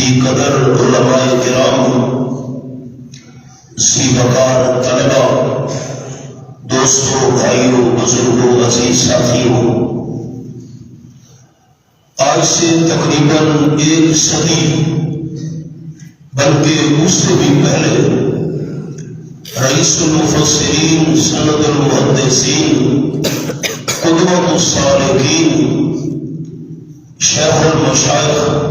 ذی قدر علماء کرام، ذی وقار طلبا، دوستوں، بھائیوں، بزرگوں، عزیز ساتھیوں، آج سے تقریباً 1 صدی بلکہ اس سے بھی پہلے رئیس المفسرین، سند المحدثین، قدوۃ الصالحین، شیخ المشائخ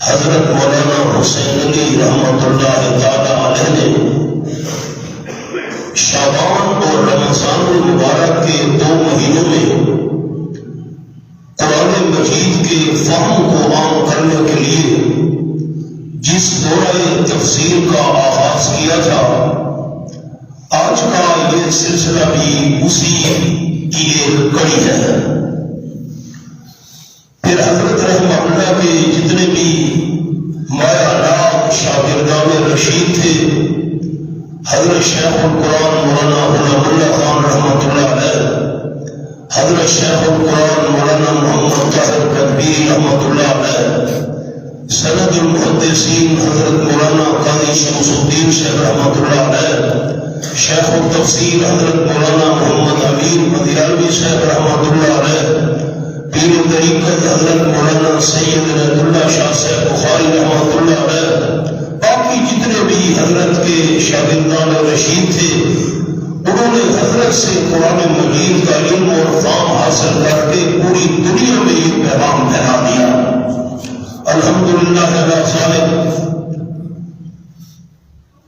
حضرت مولانا حسین علی رحمۃ اللہ تعالی علیہ نے شعبان اور رمضان المبارک کے 2 مہینوں میں قرآن مجید کے فہم کو عام کرنے کے لیے جس دورہ تفسیر کا آغاز کیا تھا، آج کا یہ سلسلہ بھی اسی کی ایک کڑی ہے۔ پھر حضرت رحمہ اللہ کے جتنے بھی مایا نام شاگردان رشید تھے، حضرت شیخ القرآن مولانا غلام اللہ خان رحمۃ اللہ علیہ، حضرت شیخ القرآن مولانا محمد طاہر قطبی رحمۃ اللہ علیہ، سند المحدثین حضرت مولانا قاضی شمس الدین شیخ رحمۃ اللہ علیہ، شیخ التفسیر حضرت مولانا محمد امین مدیالوی صاحب رحمۃ اللہ علیہ، پیر طریقت حضرت مولانا سید عنایت اللہ شاہ صاحب بخاری رحمۃ اللہ علیہ، باقی جتنے بھی حضرت کے شاگردان رشید تھے، انہوں نے حضرت سے قرآن مجید کا علم اور فہم حاصل کر کے پوری دنیا میں یہ پیغام پھیلا دیا۔ الحمدللہ اللہ صاحب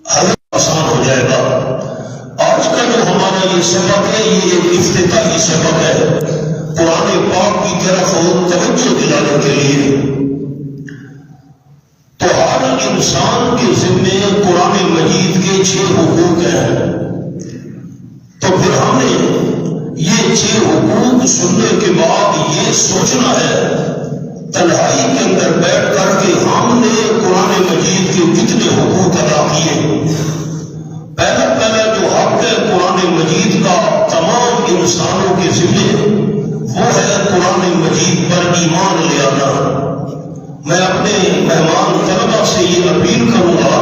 حضرت آسان ہو جائے گا۔ آج کا جو ہمارا یہ سبق ہے، یہ ایک افتتاحی سبق ہے قرآن پاک کی طرف توجہ دلانے کے لیے۔ تو ہر انسان کے ذمے قرآن مجید کے 6 حقوق ہیں، تو پھر ہم نے یہ 6 حقوق سننے کے بعد یہ سوچنا ہے تنہائی کے اندر بیٹھ کر کے ہم نے قرآن مجید کے کتنے حقوق ادا کیے۔ پہلا جو حق ہے قرآن مجید کا تمام انسانوں کے ذمے، وہ ہے قرآن مجید پر ایمان لے آنا۔ میں اپنے مہمان طلبہ سے یہ اپیل کروں گا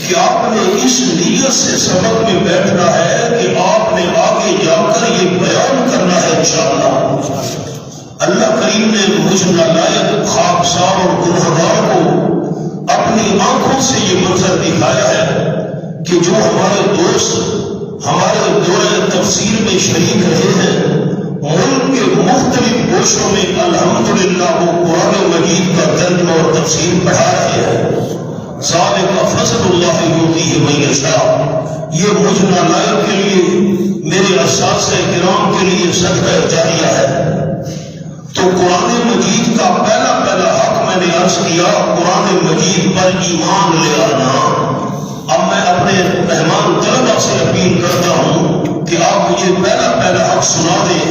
کہ آپ نے اس نیت سے سبق میں بیٹھنا ہے کہ آپ نے آگے جا کر یہ بیان کرنا ہے انشاءاللہ۔ اللہ کریم نے مجھ نالائق خاکسار اور گنہگار کو اپنی آنکھوں سے یہ منظر دکھایا ہے کہ جو ہمارے دوست ہمارے دورہ تفسیر میں شریک رہے ہیں، ملک کے مختلف گوشوں میں الحمدللہ وہ قرآن مجید کا ترجمہ اور تفسیر پڑھا رہے ہیں۔ ذالک فضل اللہ یؤتیہ من یشاء، یہ مجھ نالائق کے لیے، میرے اساتذہ کرام کے لیے صدقہ جاریہ ہے۔ تو قرآن مجید کا پہلا حق میں نے عرض کیا، قرآن مجید پر ایمان لے آنا۔ اب میں اپنے مہمان طلبہ سے اپیل کرتا ہوں کہ آپ مجھے پہلا حق سنا دیں۔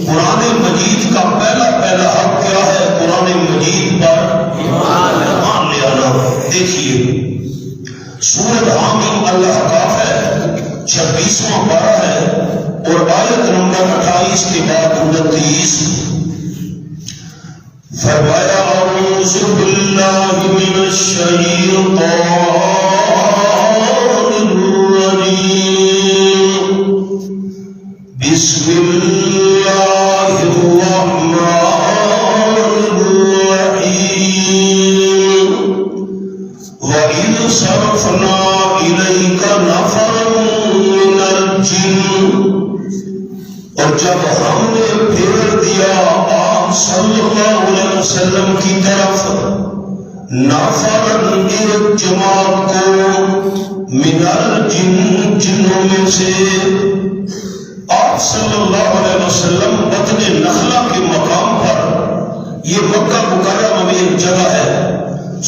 قرآن مجید کا پہلا حق کیا ہے؟ قرآن مجید پر ایمان لے آنا۔ دیکھیے سورۃ حامیم الاحقاف ہے، 26واں پارہ ہے اور آیت نمبر 28 کے بعد 29 فرمایا، اعوذ باللہ من الشیطان بسم اللہ الرحمن الرحیم، وَإِذْ صَرَفْنَا إِلَيْكَ نَفَرًا مِنَ الْجِنِّ، اور جب ہم نے پھیر دیا آپ صلی اللہ علیہ وسلم کی طرف نفرًا ایک جماعت کو، من الجن جنوں میں سے، آپ صلی اللہ علیہ وسلم بطن نخلا کے مقام پر، یہ مکہ مکرمہ میں ایک جگہ ہے،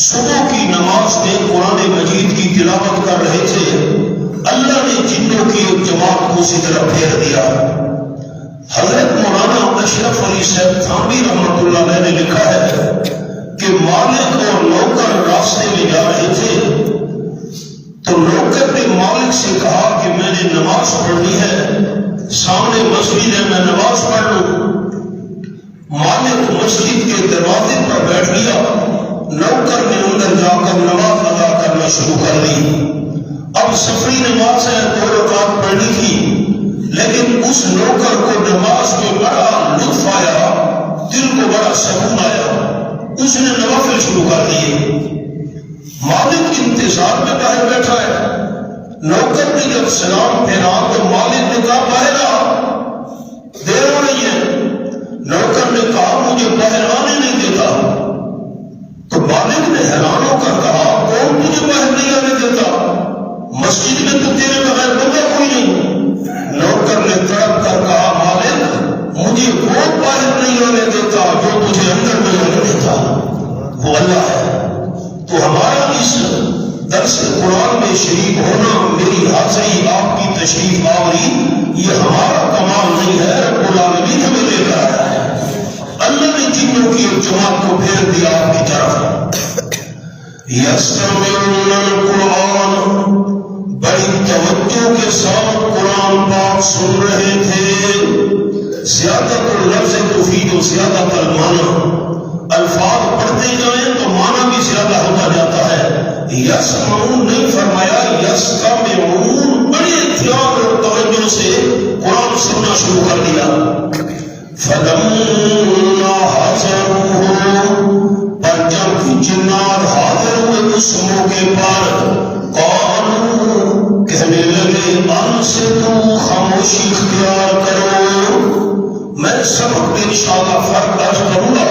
صبح کی نماز میں قرآن مجید کی تلاوت کر رہے تھے، اللہ نے جنوں کی ایک جماعت کو اسی طرح پھیر دیا۔ حضرت مولانا اشرف علی صاحب تھانوی رحمۃ اللہ علیہ نے لکھا ہے کہ مالک اور نوکر راستے میں جا رہے تھے، تو نوکر نے مالک سے کہا کہ میں نے نماز پڑھنی ہے، سامنے مسجد ہے، میں نماز پڑھ لوں۔ مالک مسجد کے دروازے پر بیٹھ گیا، نوکر نے اندر جا سفری نماز ہے 2 رکعت پڑھنی تھی، لیکن اس نوکر کو نماز میں بڑا لطف آیا، دل کو بڑا سکون آیا، اس نے نوافل شروع کر دیے۔ مالک انتظار میں باہر بیٹھا ہے، نوکر نے جب سلام پھیرا تو مالک نے کہا باہر آ، دیر ہو رہی ہے۔ نوکر نے کہا مجھے باہر آنے نہیں دیتا، تو مالک نے حیران ہو کر کہا کون تجھے باہر نہیں آنے دیتا؟ مسجد میں تو تیرے بغیر بندہ کوئی نہیں۔ نوکر نے تڑپ کر کہا مالک مجھے وہ باہر نہیں آنے دیتا جو تجھے اندر نہیں آنے دیتا، وہ اللہ ہے۔ تو ہمارا اس درس قرآن میں شریک ہونا، میری حاضری، آپ کی تشریف آوری، یہ ہمارا کمال نہیں ہے، رب العالمین ہمیں لے کر آیا ہے۔ اللہ نے جنوں کی ایک جماعت کو پھیر دیا آپ کی طرف۔ یستمعون القرآن، بڑی توجہ کے ساتھ قرآن پاک سن رہے تھے۔ زیادت اللفظ تفید زیادت المعنی، الفاظ پڑھتے جائیں تو معنی بھی زیادہ ہوتا جاتا ہے۔ یسمعون نہیں فرمایا، یستمعون، بڑے احتیاط اور توجہ سے قرآن سننا شروع کر دیا۔ فلما حضروه، پر جب جنات حاضر ہوئے اس موقع پر، قالوا، کہنے لگے انصتوا، خاموشی اختیار کرو۔ میں سبق میں انشاءاللہ فرق عرض کروں گا۔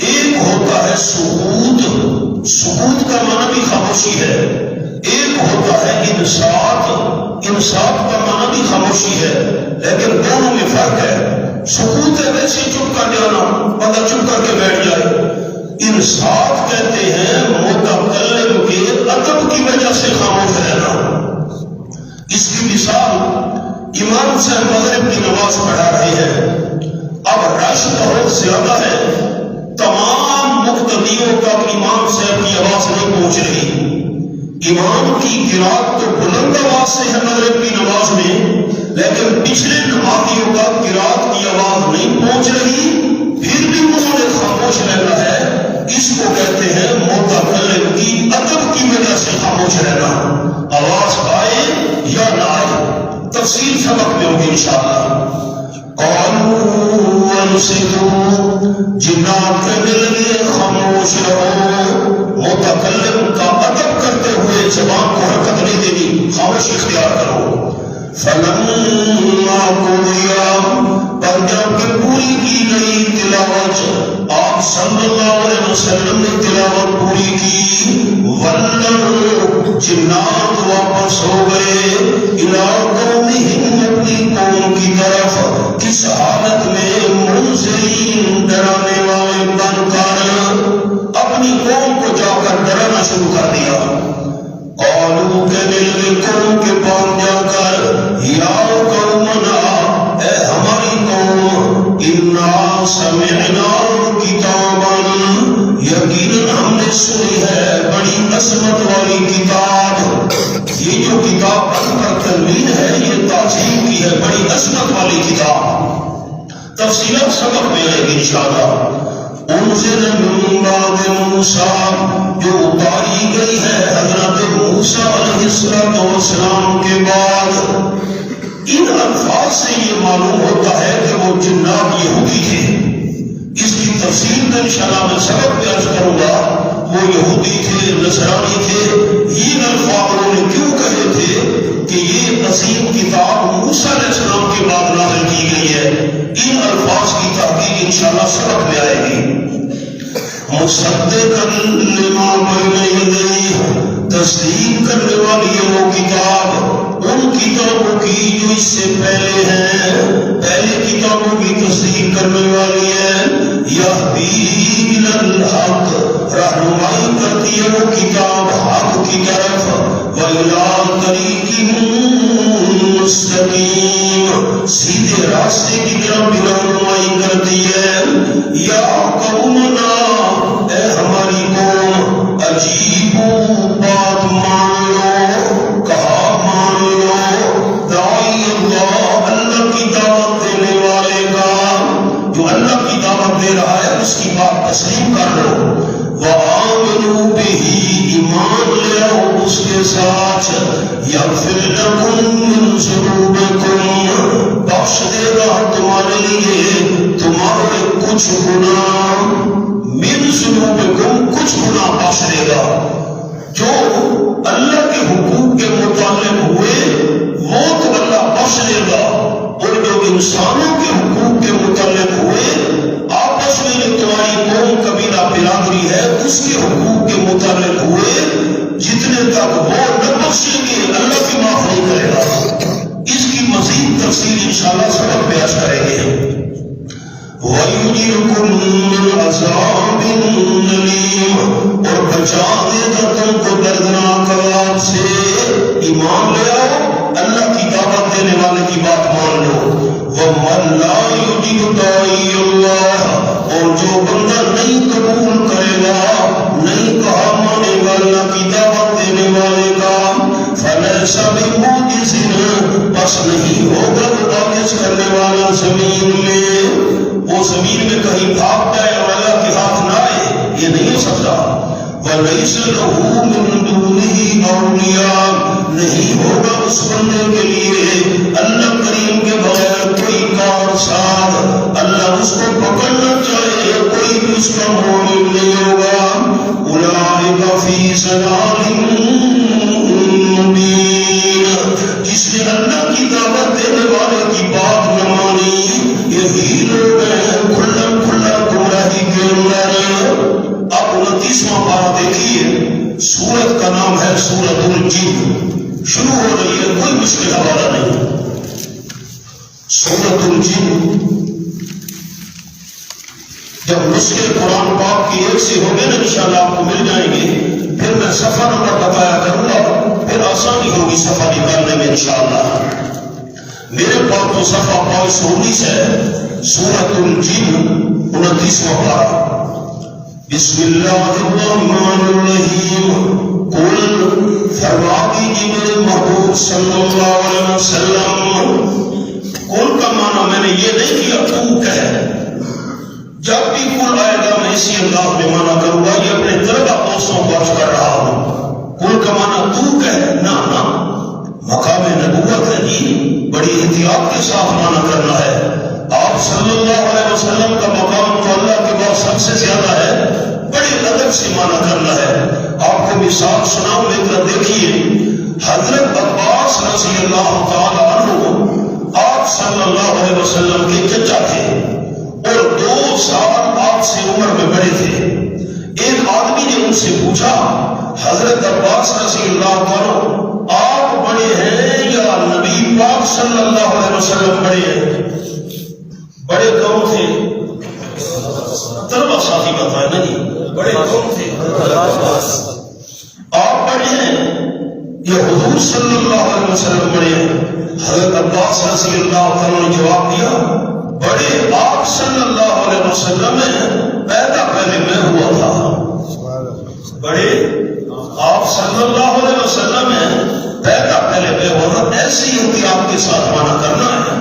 ایک ہوتا ہے سکوت، سکوت کا معنی بھی خاموشی ہے۔ ایک ہوتا ہے انصات، انصات کا معنی بھی خاموشی ہے، لیکن دونوں میں فرق ہے۔ سکوت ہے ویسے چپ کر جانا، بندہ چپ کر کے بیٹھ جائے۔ انصات کہتے ہیں متکلم کے ادب کی وجہ سے خاموش رہنا۔ اس کی مثال امام صاحب مغرب کی نماز پڑھا رہے ہیں، اب رش بہت زیادہ ہے، تمام مقتدیوں تک امام صاحب کی آواز نہیں پہنچ رہی۔ امام کی قرات تو بلند آواز سے ہے مغرب کی نماز میں، لیکن پچھلے نمازیوں کا قرات کی آواز نہیں پہنچ رہی، پھر بھی انہوں نے خاموش رہنا ہے۔ اس کو کہتے ہیں متکلم کی ادب کی وجہ سے خاموش رہنا، آواز آئے یا نہ آئے۔ تفصیل سبق میں ہوگی انشاءاللہ۔ قالوا انصتوا، جنات کہنے لگے خاموش رہو۔ متکلم کا ادب کرتے ہوئے زبان کو حرکت نہیں دینی، خاموش اختیار کرو۔ فلما قضی، پر جب کہ پوری کی گئی تلاوت، آپ صلی اللہ علیہ وسلم نے تلاوت پوری کی، ولوا، جنات واپس ہو گئے، الی قومہم، اپنی قوم کی طرف، کس حالت میں؟ منذرین، ڈرانے والے بن کر، اپنی قوم کو جا کر ڈرانا شروع کر دیا۔ قالوا، کہنے لگے قوم کے پاس جا کر، یا قومنا، اے ہماری قوم، انا سمعنا کتابا، یقیناً ہم نے سنی ہے بڑی عظمت والی کتاب۔ یہ جو کتاب پڑھ کر تنوین ہے یہ تعظیم کی ہے، بڑی عظمت والی کتاب۔ تفصیلات سبق میں آئے گی انشاءاللہ۔ انزل من بعد موسیٰ، جو اتاری گئی ہے حضرت موسیٰ علیہ السلام کے بعد۔ ان الفاظ سے یہ معلوم ہوتا ہے کہ وہ جنات یہودی تھے۔ اس کی تفصیل کا انشاءاللہ میں سبق میں عرض کروں گا۔ وہ یہودی تھے، نصرانی تھے، یہ الفاظ انہوں نے کیوں کہے تھے کہ یہ عظیم کتاب موسیٰ علیہ السلام کے بعد نازل کی گئی ہے؟ ان الفاظ کی تحقیق انشاءاللہ سبق میں آئے گی۔ مصدقا لما بین یدیہ، تصدیق کرنے والی ہے وہ کتاب ان کتابوں کی جو اس سے پہلے ہیں، پہلے کتابوں کی تصدیق کرنے والی ہے۔ یہدی الی الحق، رہنمائی کرتی ہے وہ کتاب حق کی طرف، وَإِلَىٰ طَرِيقٍ مُّسْتَقِيمٍ، سیدھے راستے کی طرف بھی رہنمائی کرتی ہے۔ یا قومنا، اے ہماری قوم، عجیبو، بات مان لو، کہا مان لو، داعی اللہ، اللہ کی دعوت دینے والے کا، جو اللہ کی دعوت دے رہا ہے اس کی بات تسلیم کر لو۔ وآمنوا آمنوا به ایمان لے آؤ اس کے ساتھ یغفر لکم من ذنوبکم بخش دے گا تمہارے لیے تمہارے کچھ گناہ من ذنوبکم کچھ گناہ بخش دے گا جو اللہ کے حقوق کے متعلق ہوئے وہ تو اللہ بخش دے گا اور جو انسانوں کے حقوق کے متعلق ہوئے آپس میں جو تمہاری قوم قبیلہ برادری ہے اس کے حقوق کے متعلق ہوئے جتنے تک وہ نہ بخشیں گے اللہ بھی معاف نہیں کرے گا اس کی مزید تفصیل انشاءاللہ سبق بیان کریں گے وَيُجِرْكُمْ مِنْ عَذَابٍ أَلِيمٍ اور بچا دے گا تم کو دردناک عذاب سے ایمان لے آؤ اللہ کی دعوت دینے والے کی بات مان لو وَمَنْ لَا يُجِبْ دَاعِيَ اللَّهِ اور جو بندہ نہیں قبول کرے گا نہیں کہا مانے گا اللہ کی دعوت دینے والے کا فَلَيْسَ بِمُعْجِزٍ بس نہیں ہوگا وہ عاجز کرنے والا زمین میں وہ زمین میں کہیں بھاگ جائے اور اللہ کے ہاتھ نہ آئے یہ نہیں ہو سکتا وَلَيْسَ لَهُ مِن دُونِهِ أَوْلِيَاءُ نہیں ہوگا اس بندے کے لیے اللہ کریم کے بغیر کوئی کارساز اللہ اس کو پکڑنا چاہے کوئی بھی اس کا معاون نہیں ہوگا أُولَٰئِكَ فِي ضَلَالٍ مُّبِينٍ جس نے اللہ کی دعوت دینے والے کی بات نہ مانی یہی لوگ ہیں کھلا کھلا گمراہی کے اندر اب 29واں پارہ دیکھیے سورت کا نام ہے سورۃ الجن شروع ہو رہی ہے کوئی مشکل حوالہ نہیں سورۃ الجن جب نسخے قرآن پاک کی ایک سے ہو گئے نا انشاءاللہ آپ کو مل جائیں گے پھر میں صفحہ نمبر بتایا کروں گا پھر آسانی ہوگی صفحہ نکالنے میں انشاءاللہ میرے پاس تو صفحہ 519 ہے سورۃ الجن 29واں پارہ بسم اللہ الرحمن الرحیم قل فرما دیجیے میرے محبوب صلی اللہ علیہ وسلم قل کا معنی میں نے یہ نہیں کیا تو کہہ جب بھی قل آئے گا میں اسی انداز میں معنی کروں گا یہ اپنے طلبہ دوستوں کو عرض کر رہا ہوں قل کا معنی تو کہہ نہ مقام نبوت ہے جی بڑی احتیاط کے ساتھ معنی کرنا ہے آپ صلی اللہ علیہ وسلم کا مقام تو اللہ کے بعد سب سے زیادہ ہے بڑے ادب سے معنی کرنا ہے آپ کو مثال سناؤں ایک طرح دیکھیے حضرت عباس رضی اللہ تعالی عنہ آپ صلی اللہ علیہ وسلم کے چچا تھے اور 2 سال آپ سے عمر میں بڑے تھے ایک آدمی نے ان سے پوچھا حضرت عباس رضی اللہ تعالی آپ بڑے ہیں یا نبی پاک صلی اللہ علیہ وسلم بڑے ہیں بڑے کون تھے طلبہ ساتھی بتائے نا جی بڑے کون تھے آپ بڑے ہیں یا حضور صلی اللہ علیہ وسلم بڑے ہیں حضرت عباس رضی اللہ عنہ نے جواب دیا بڑے آپ صلی اللہ علیہ وسلم میں پیدا پہلے میں ہوا تھا بڑے آپ صلی اللہ علیہ وسلم میں پیدا پہلے میں ہوا تھا ایسی احتیاط کے ساتھ معنی کرنا ہے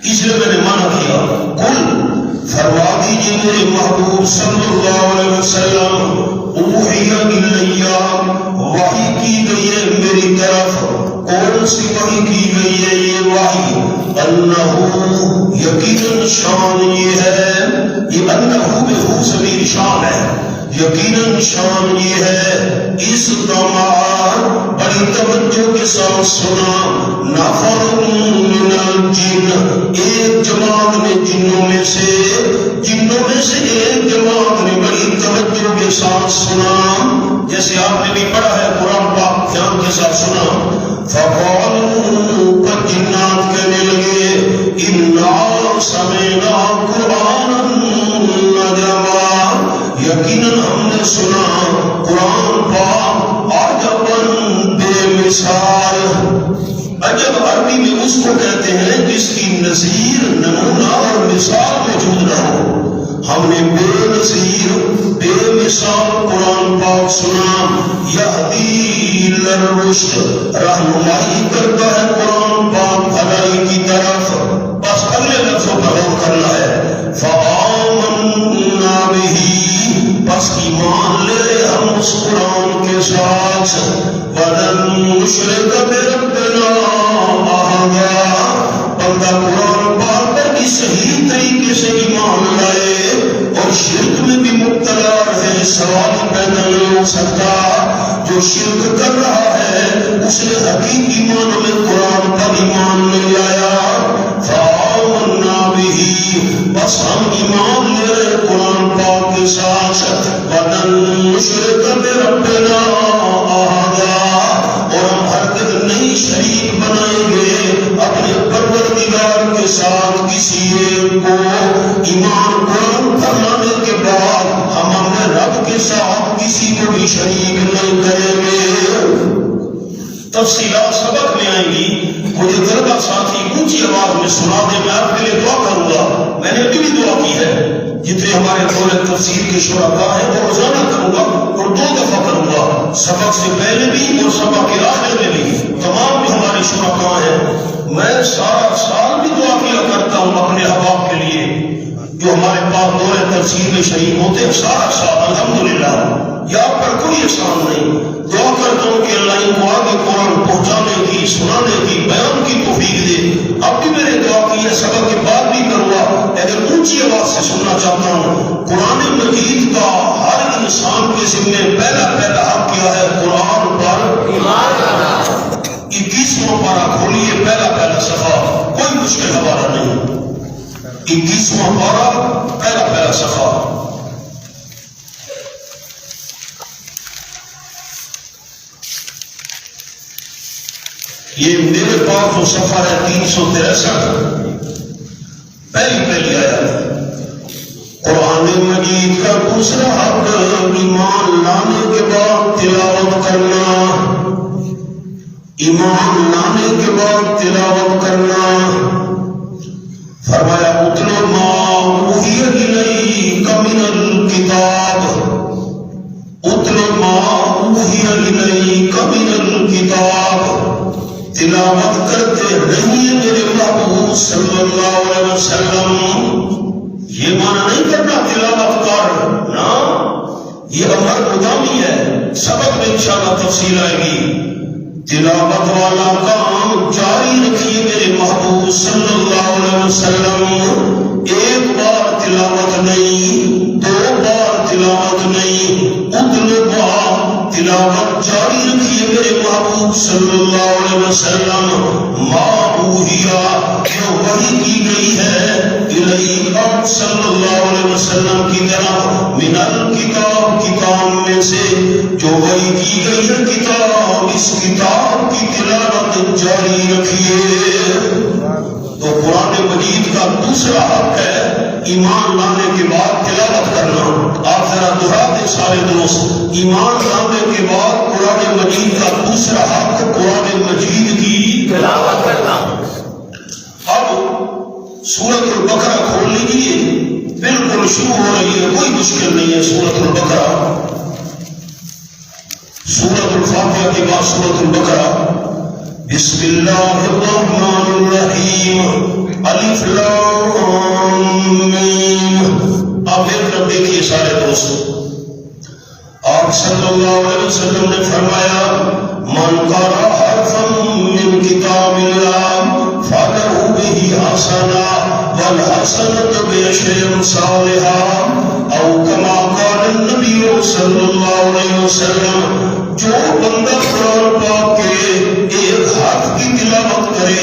اس لیے میں نے معنی کیا قل فرما دیجیے میرے محبوب صلی اللہ علیہ وسلم اوحی الیہ وحی کی گئی ہے میری طرف کون سی وحی کی گئی ہے یہ وحی انہو یقیناً شان یہ ہے یہ انہو میں ہو ضمیر شان ہے یقیناً شان یہ ہے اس دماغ بڑی توجہ کے ساتھ سنا نفر من الجن ایک جماعت نے جنوں میں سے ایک جماعت نے بڑی توجہ کے ساتھ سنا جیسے آپ نے بھی پڑھا ہے قرآن پاک دھیان کے ساتھ سنا فقالوا پر جنات کہنے لگے انا سمعنا قرآنا عجبا یقیناً ہم نے سنا قرآن پاک عجباً بے مثال عجب عربی میں اس کو کہتے ہیں جس کی نظیر نمونہ اور مثال موجود نہ ہو ہم نے بے نظیر بے مثال قرآن پاک سنا یہدی للرشد رہنمائی کرتا ہے قرآن پاک بھلائی کی طرف بس اگلے لفظوں پر غور کرنا ہے فآمنا بہ بس ایمان لے اس قرآن کے ساتھ وَلَن نُشْرِكَ بِرَبِّنَا أَحَدًا، بندہ قرآن پاک پر بھی صحیح طریقے سے ایمان لائے اور شرک میں بھی مبتلا ہے، سوال پیدا نہیں ہو سکتا۔ جو شرک کر رہا ہے اس نے حقیقی معنوں میں قرآن پر ایمان نہیں لایا۔ فآمنا بہ، بس ہم ایمان لے رہے قرآن پاک کے ساتھ۔ وَلَن نُشْرِكَ بِرَبِّنَا أَحَدًا، اور ہم ہرگز نہیں شریک بنائیں گے اپنے پروردگار کے ساتھ کسی ایک کو۔ ایمان قرآن پر لانے کے بعد ہم اپنے رب کے ساتھ کسی کو بھی شریک نہیں کریں گے۔ تفصیلات سبق میں آئیں گی، مجھے طلبہ ساتھی اونچی آواز میں سنا دیں، میں آپ کے لیے دعا کروں گا۔ میں نے ابھی بھی دعا کی ہے، جتنے ہمارے دور تفسیر کے شرکاء ہیں وہ روزانہ کروں گا اور 2 دفعہ کروں گا، سبق سے پہلے بھی اور سبق کے آخر میں بھی۔ تمام جو ہمارے شرکاء ہیں، میں سارا سال بھی دعا کیا کرتا ہوں اپنے احباب کے لیے جو ہمارے پاس دور تفسیر میں شریک ہوتے ہیں، سارا سال الحمدللہ، یا آپ پر کوئی احسان نہیں۔ دعا کرتا ہوں کہ اللہ ان کو آگے قرآن پہنچانے کی، سنانے کی، بیان کی توفیق دے۔ اب بھی میں نے دعا کی ہے، سبق کے بعد بھی کروں گا، لیکن اونچی آواز سے سننا چاہتا ہوں۔ قرآن مجید کا ہر انسان کے ذمے پہلا حق کیا ہے؟ قرآن پر ایمان لانا۔ 21واں پارہ کھولیے، پہلا صفحہ، کوئی مشکل حوالہ نہیں۔ 21واں پارہ، پہلا صفحہ۔ یہ میرے پاس جو صفحہ ہے 363، پہلی آیت۔ قرآن مجید کا دوسرا حق ایمان لانے کے بعد تلاوت کرنا، ایمان لانے کے بعد تلاوت کرنا۔ فرمایا اتل ما اوحی الیک من الکتاب، اتل ما اوحی الیک من الکتاب، تلاوت کرتے رہیے میرے محبوب صلی اللہ علیہ وسلم۔ یہ معنی نہیں کرنا تلاوت کر، نا، یہ امر مدامی ہے، سبق میں انشاءاللہ تفصیل آئے گی۔ تلاوت والا کام جاری رکھیے میرے محبوب صلی اللہ علیہ وسلم۔ ایک بار تلاوت نہیں، 2 بار تلاوت نہیں، اتلوا، تلاوت جاری رکھیے میرے محبوب صلی اللہ علیہ وسلم۔ ما اوحیا، جو وحی کی گئی ہے، الیک صلی اللہ علیہ وسلم کی طرف، من الکتاب، کتاب میں سے جو وحی کی گئی ہے کتاب، اس کتاب کی تلاوت جاری رکھیے۔ تو قرآن مجید کا دوسرا حق ہے ایمان لانے کے بعد تلاوت کرنا۔ آپ ذرا دہرا دیں سارے دوست، ایمان لانے کے بعد قرآن مجید کا دوسرا حق قرآن مجید کی تلاوت کرنا۔ اب سورۃ البقرہ کھول لیجیے، بالکل شروع ہو رہی ہے، کوئی مشکل نہیں ہے۔ سورۃ البقرہ، سورۃ الفاتحہ کے بعد سورۃ البقرہ۔ بسم اللہ الرحمن الرحیم، الف لام میم۔ آپ ایک طرف دیکھیے سارے دوست، آپ صلی اللہ علیہ وسلم نے فرمایا من قرأ حرفا من کتاب اللہ فلہ بہ حسنہ والحسنۃ بعشر امثالها، او کما قال النبی صلی اللہ علیہ وسلم۔ جو بندہ قرآن پاک کے ایک حرف کی تلاوت کرے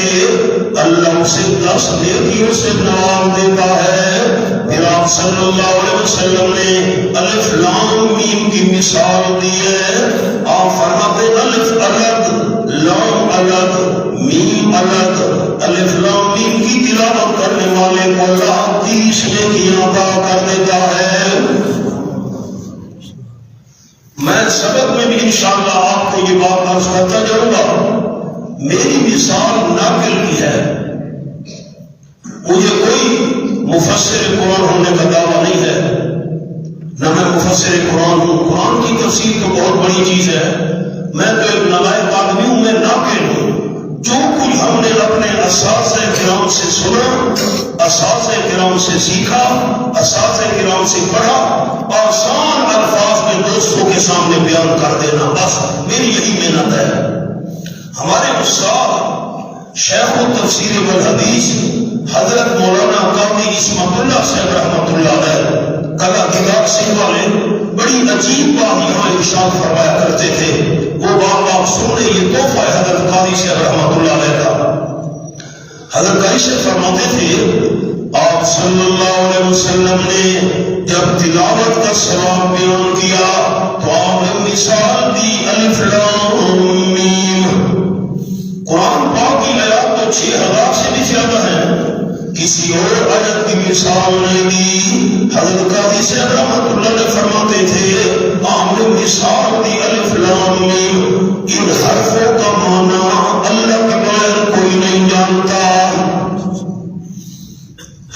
اللہ اسے 10 نیکیوں سے نواز دیتا ہے۔ پھر آپ صلی اللہ علیہ وسلم نے الف لام میم کی مثال دی ہے۔ آپ فرماتے الف الگ، لام الگ، میم الگ۔ الف لام میم کی تلاوت کرنے والے کو اللہ 30 نیکیاں عطا کر دیتا ہے۔ میں سبق میں بھی انشاءاللہ آپ کو یہ بات عرض کرتا جاؤں گا۔ میری مثال ناقل کی ہے، مجھے کوئی مفسر قرآن ہونے کا دعویٰ نہیں ہے، نہ میں مفسر قرآن ہوں۔ قرآن کی تفسیر تو بہت بڑی چیز ہے، میں تو ایک نالائق آدمی ہوں، میں ناقل ہوں۔ جو کچھ ہم نے اپنے اساتذہ کرام سے سنا، اساتذہ کرام سے سیکھا، اساتذہ کرام سے پڑھا، آسان الفاظ میں دوستوں کے سامنے بیان کر دینا، بس میری یہی محنت ہے۔ ہمارے استاد شیخ التفسیر والحدیث حضرت مولانا قاضی عصمت اللہ صاحب رحمۃ اللہ علیہ کلا دیدار سنگھ والے بڑی عجیب بات یہاں ارشاد فرمایا کرتے تھے۔ وہ بات آپ سن لیں، یہ تحفہ ہے حضرت قاضی صاحب رحمۃ اللہ علیہ کا۔ حضرت قاضی صاحب فرماتے تھے آپ صلی اللہ علیہ وسلم نے جب تلاوت کا ثواب بیان کیا تو آپ نے مثال دی الف لام میم۔ قرآن پاک کی آیات تو 6000 سے بھی زیادہ ہیں، کسی اور آیت کی مثال نہیں دی۔ حضرت قاضی صاحب رحمۃ اللہ علیہ فرماتے تھے آپ نے مثال دی الف لام میم، ان حرفوں کا معنی اللہ کے بغیر کوئی نہیں جانتا۔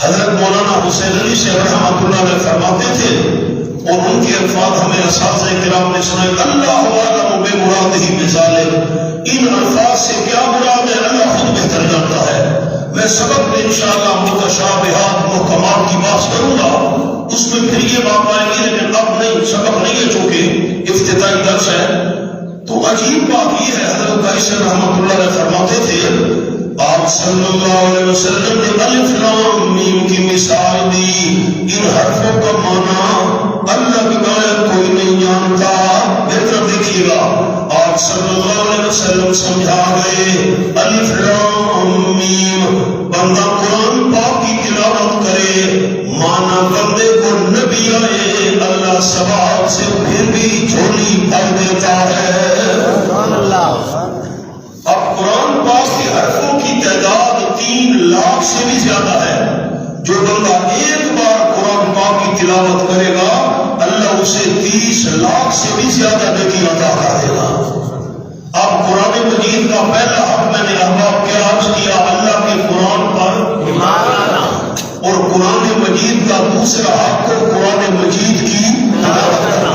حضرت مولانا حسین علی صاحب رحمۃ اللہ علیہ فرماتے تھے اور ان کے الفاظ ہمیں اساتذہ کرام نے سنائے، اللہ اعلم بمرادہ بذلک، ان الفاظ سے کیا مراد ہے اللہ خود بہتر جانتا ہے۔ میں سبق میں انشاءاللہ متشابہات محکمات کی بات کروں گا، اس میں پھر یہ بات آئے گی، لیکن اب نہیں، سبق نہیں ہے چونکہ افتتاحی درس ہے۔ تو عجیب بات یہ ہے، حضرت قاضی صاحب رحمۃ اللہ علیہ فرماتے تھے آپ صلی اللہ علیہ وسلم نے الف لام میم کی مثال دی، ان حرفوں کا معنی اللہ کے بغیر کوئی نہیں جانتا۔ بہتر دیکھیے گا، آپ صلی اللہ علیہ وسلم سمجھا گئے الف لام میم، بندہ قرآن پاک کی تلاوت کرے، مانا بندے کو نبی آئے اللہ ثواب سے پھر بھی جھولی بھر دیتا ہے۔ سبحان اللہ۔ اب قرآن پاک کے حرفوں کی تعداد 3 لاکھ سے بھی زیادہ ہے۔ جو بندہ ایک بار قرآن پاک کی تلاوت کرے گا اللہ اسے 30 لاکھ سے بھی زیادہ نیکی عطا کر دے گا۔ اب قرآن مجید کا پہلا حق میں نے احباب کیا عرض کیا، اللہ کے قرآن پر ایمان لانا، اور قرآن مجید کا دوسرا حق کو قرآن مجید کی تلاوت کرنا۔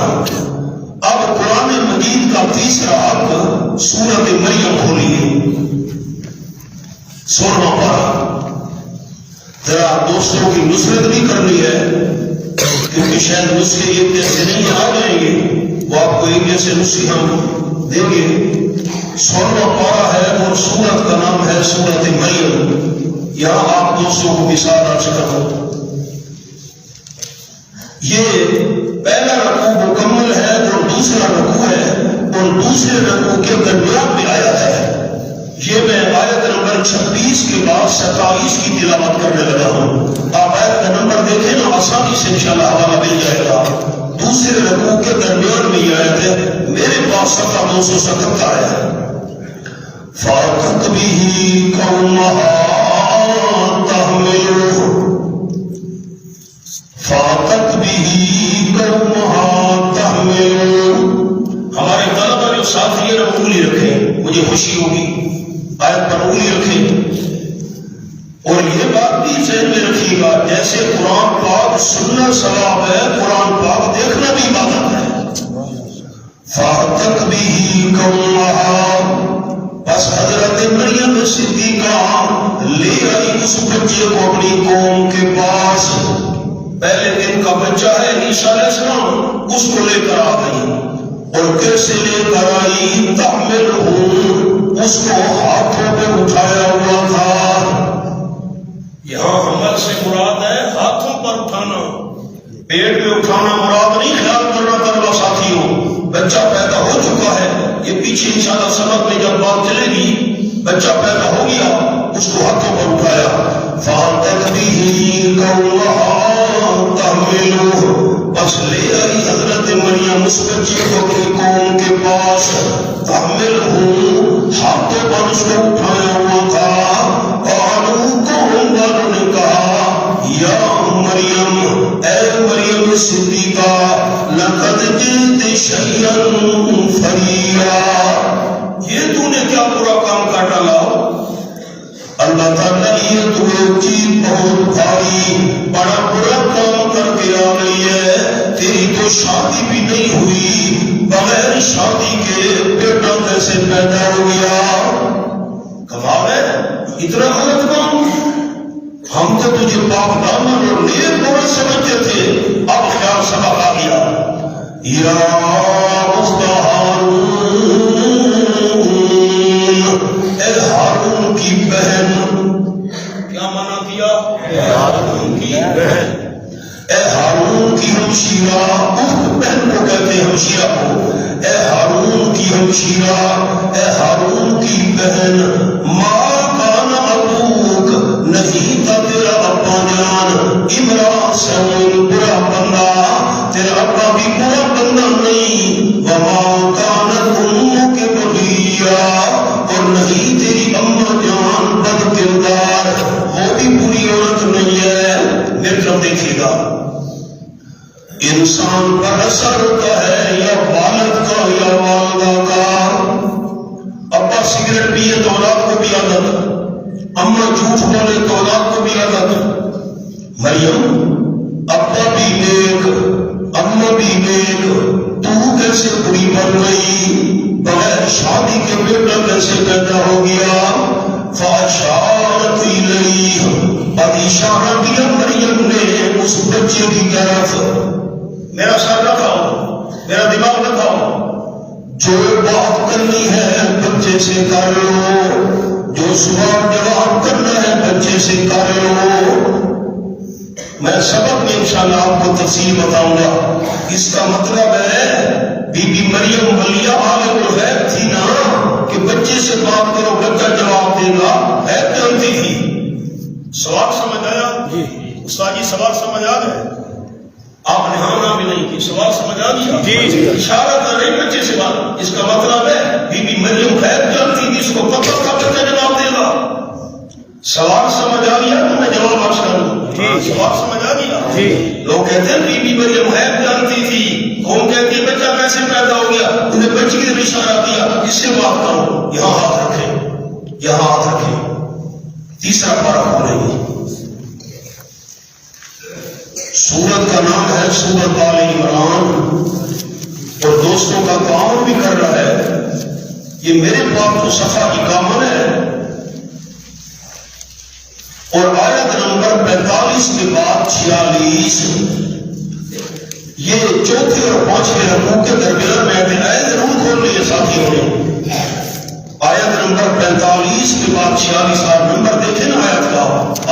اب قرآن مجید کا تیسرا حق سورۃ مریم کھولیے، 16واں پارہ۔ ذرا دوستوں کی نصرت بھی کرنی ہے، کیونکہ شاید نسخے ایک جیسے نہیں آ جائیں گے، وہ آپ کو ایک جیسے نسخے ہم دیں گے۔ 16واں پارہ ہے اور سورت کا نام ہے سورۃ مریم۔ یہاں آپ دوستوں کو مثال آ چکا ہوں، یہ پہلا رکوع مکمل ہے اور دوسرا رکوع ہے، اور دوسرے رکوع کے درمیان میں آیت ہے۔ یہ میں آیت نمبر 26 کے بعد 27 کی تلاوت کرنے لگا ہوں۔ آپ آیت کا نمبر دیکھیں نا، آسانی سے انشاءاللہ حوالہ مل جائے گا۔ دوسرے رکوع کے درمیان میں یہ آیت ہے، میرے پاس صفحہ 277 ہے۔ فَاتَتْ بِهِ قَوْمَهَا تَحْمِلُهُ، فَاتَتْ بِهِ قَوْمَهَا تَحْمِلُهُ۔ ہمارے طلبہ جو ساتھی ہیں انگلی رکھیں، مجھے خوشی ہوگی، آیت پر انگلی رکھیں، اور یہ بات بھی ذہن میں رکھیے گا، جیسے قرآن پاک سننا ثواب ہے، قرآن پاک دیکھنا بھی عبادت ہے۔ فَاتَتْ بِهِ قَوْمَهَا، بس حضرت مریم صدیقہ لے آئی اس بچے کو اپنی قوم کے پاس۔ پہلے دن کا بچہ ہے عیسیٰ علیہ السلام، اس کو لے کر آ گئی، اور کیسے لے کر آئی؟ تحملہ، اس کو ہاتھوں پہ اٹھایا ہوا تھا۔ یہاں حمل سے مراد ہے ہاتھوں پر اٹھانا، پیٹ پہ اٹھانا مراد نہیں۔ خیال کرنا طلبہ ساتھیوں، بچہ پیدا ہو چکا ہے، یہ پیچھے انشاءاللہ سبق میں جب بات چلے گی، بچہ پیدا ہو گیا، اس کو ہاتھوں پر اٹھایا۔ فَاتَتْ بِهِ قَوْمَهَا تَحْمِلُهُ، بس لے آئی حضرت مریم اس بچے کو اپنی قوم کے پاس۔ تحملہ، ہاتھوں پر اس کو اٹھایا ہوا تھا۔ قالوا، قوم والوں نے کہا، یا مریم، اے مریم صدیقہ، لقد جئت شیئا فریا، یہ تو نے کیا برا کام کر ڈالا؟ اللہ تعالیٰ یہ تمہیں چیز بہت بھاری بڑا برا کام کر کے آ گئی ہے، تیری تو شادی بھی نہیں ہوئی، بغیر شادی کے بیٹا کیسے پیدا ہو گیا؟ کمال ہے، اتنا غلط کام؟ ہم تو تجھے پاک دامن اور نیک عورت سمجھتے تھے، اب خیال سبق آ گیا۔ یا مصطفیٰ ہمشیرہ کو، اے ہارون کی ہمشیرہ، اے ہارون کی بہن، ماں کان ابوک، نہیں تھا تیرا ابا جان، امرا سوء، برا بندہ، تیرا ابا بھی برا بندہ نہیں، وما کانت امک بغیا، اور نہیں تیری اماں جان بد کردار، وہ بھی بری عورت نہیں ہے۔ میری طرف دیکھیے گا، انسان پر اثر ہوتا ہے یا والد کا یا والدہ کا۔ ابا سگریٹ پیے تو اولاد کو بھی عادت، اماں جھوٹ بولے تو اولاد کو بھی عادت۔ مریم ابا بھی نیک، اماں بھی نیک، تو کیسے بری بن گئی؟ بغیر شادی کے بیٹا کیسے پیدا ہو گیا؟ فاشارت الیہ، اب اشارہ کیا مریم نے اس بچے کی طرف۔ میرا سر نہ کھاؤ، میرا دماغ نہ کھاؤ، جو بات کرنی ہے بچے سے کر لو، جو سوال جواب کرنا ہے بچے سے کر لو۔ میں سبق میں انشاءاللہ آپ کو تفصیل بتاؤں گا۔ اس کا مطلب ہے بی بی مریم ولیہ عالم الغیب تھی نا، کہ بچے سے بات کرو بچہ جواب دے گا، غیب جانتی تھی۔ سوال سمجھ آیا؟ جی استاد جی، سوال سمجھ آ گئے؟ آپ نے ہاں بھی نہیں کی، سوال سمجھ آ گیا؟ جی اشارہ کر رہے بچے سے بات، اس کا مطلب ہے بی بی مریم غیب جانتی تھی، اس کو پتہ تھا بچہ جواب دے گا۔ سوال سمجھ آ گیا تو میں جواب آپ سے کروں۔ سوال سمجھ آ گیا؟ لوگ کہتے ہیں بی بی مریم غیب جانتی تھی، قوم کہتی ہے بچہ کیسے پیدا ہو گیا؟ انہیں بچے کی طرف اشارہ کیا، اس سے بات کرو۔ یہاں ہاتھ رکھے، یہاں ہاتھ رکھے۔ تیسرا پارہ کھولیں گے، سورت کا نام ہے سورت آل عمران، اور دوستوں کا کام بھی کر رہا ہے، یہ میرے پاس تو صفحہ 51 ہے، اور آیت نمبر 45 کے بعد 46، یہ چوتھے اور پانچویں رکوع کے درمیان میں آیت ضرور کھول لی ہے ساتھیوں نے۔ آیت نمبر 45 کے بعد 46، آپ نمبر دیکھیں نا آیت کا،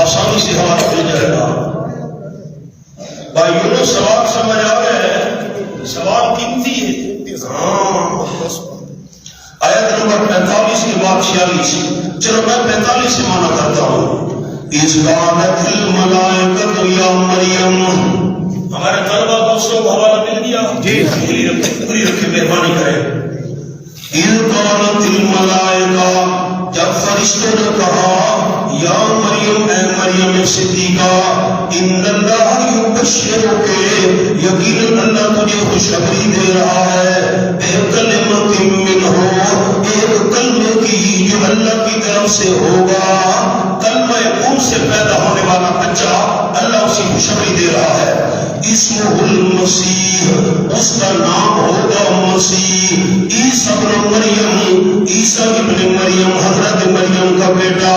آسانی سے ہمارا مل جائے گا۔ بھائیوں نے سوال سمجھ آ گئے؟ سوال قیمتی ہے۔ ہاں، آیت نمبر 45 کے بعد 46، چلو میں 45 سے معنی کرتا ہوں۔ اِذْ قَالَتِ الْمَلَائِكَةُ يَا مَرْيَمُ، ہمارے طلبہ دوستوں کو حوالہ مل گیا؟ جی پوری رکھے، مہربانی کریں۔ اِذْ قَالَتِ الْمَلَائِكَةُ، جب فرشتوں نے کہا، یا مریم، اے مریم صدیقہ، ان اللہ یبشرک، یقیناً اللہ تجھے خوشخبری دے رہا ہے، بکلمۃ منہ، ایک کلمے کی جو اللہ کی طرف سے ہوگا۔ کلمہ خون سے پیدا ہونے والا بچہ اللہ اسی خوشخبری دے رہا ہے۔ اسمہ المسیح، اس کا نام ہوگا مسیح، عیسیٰ ابن مریم، عیسیٰ ابن مریم، حضرت مریم کا بیٹا،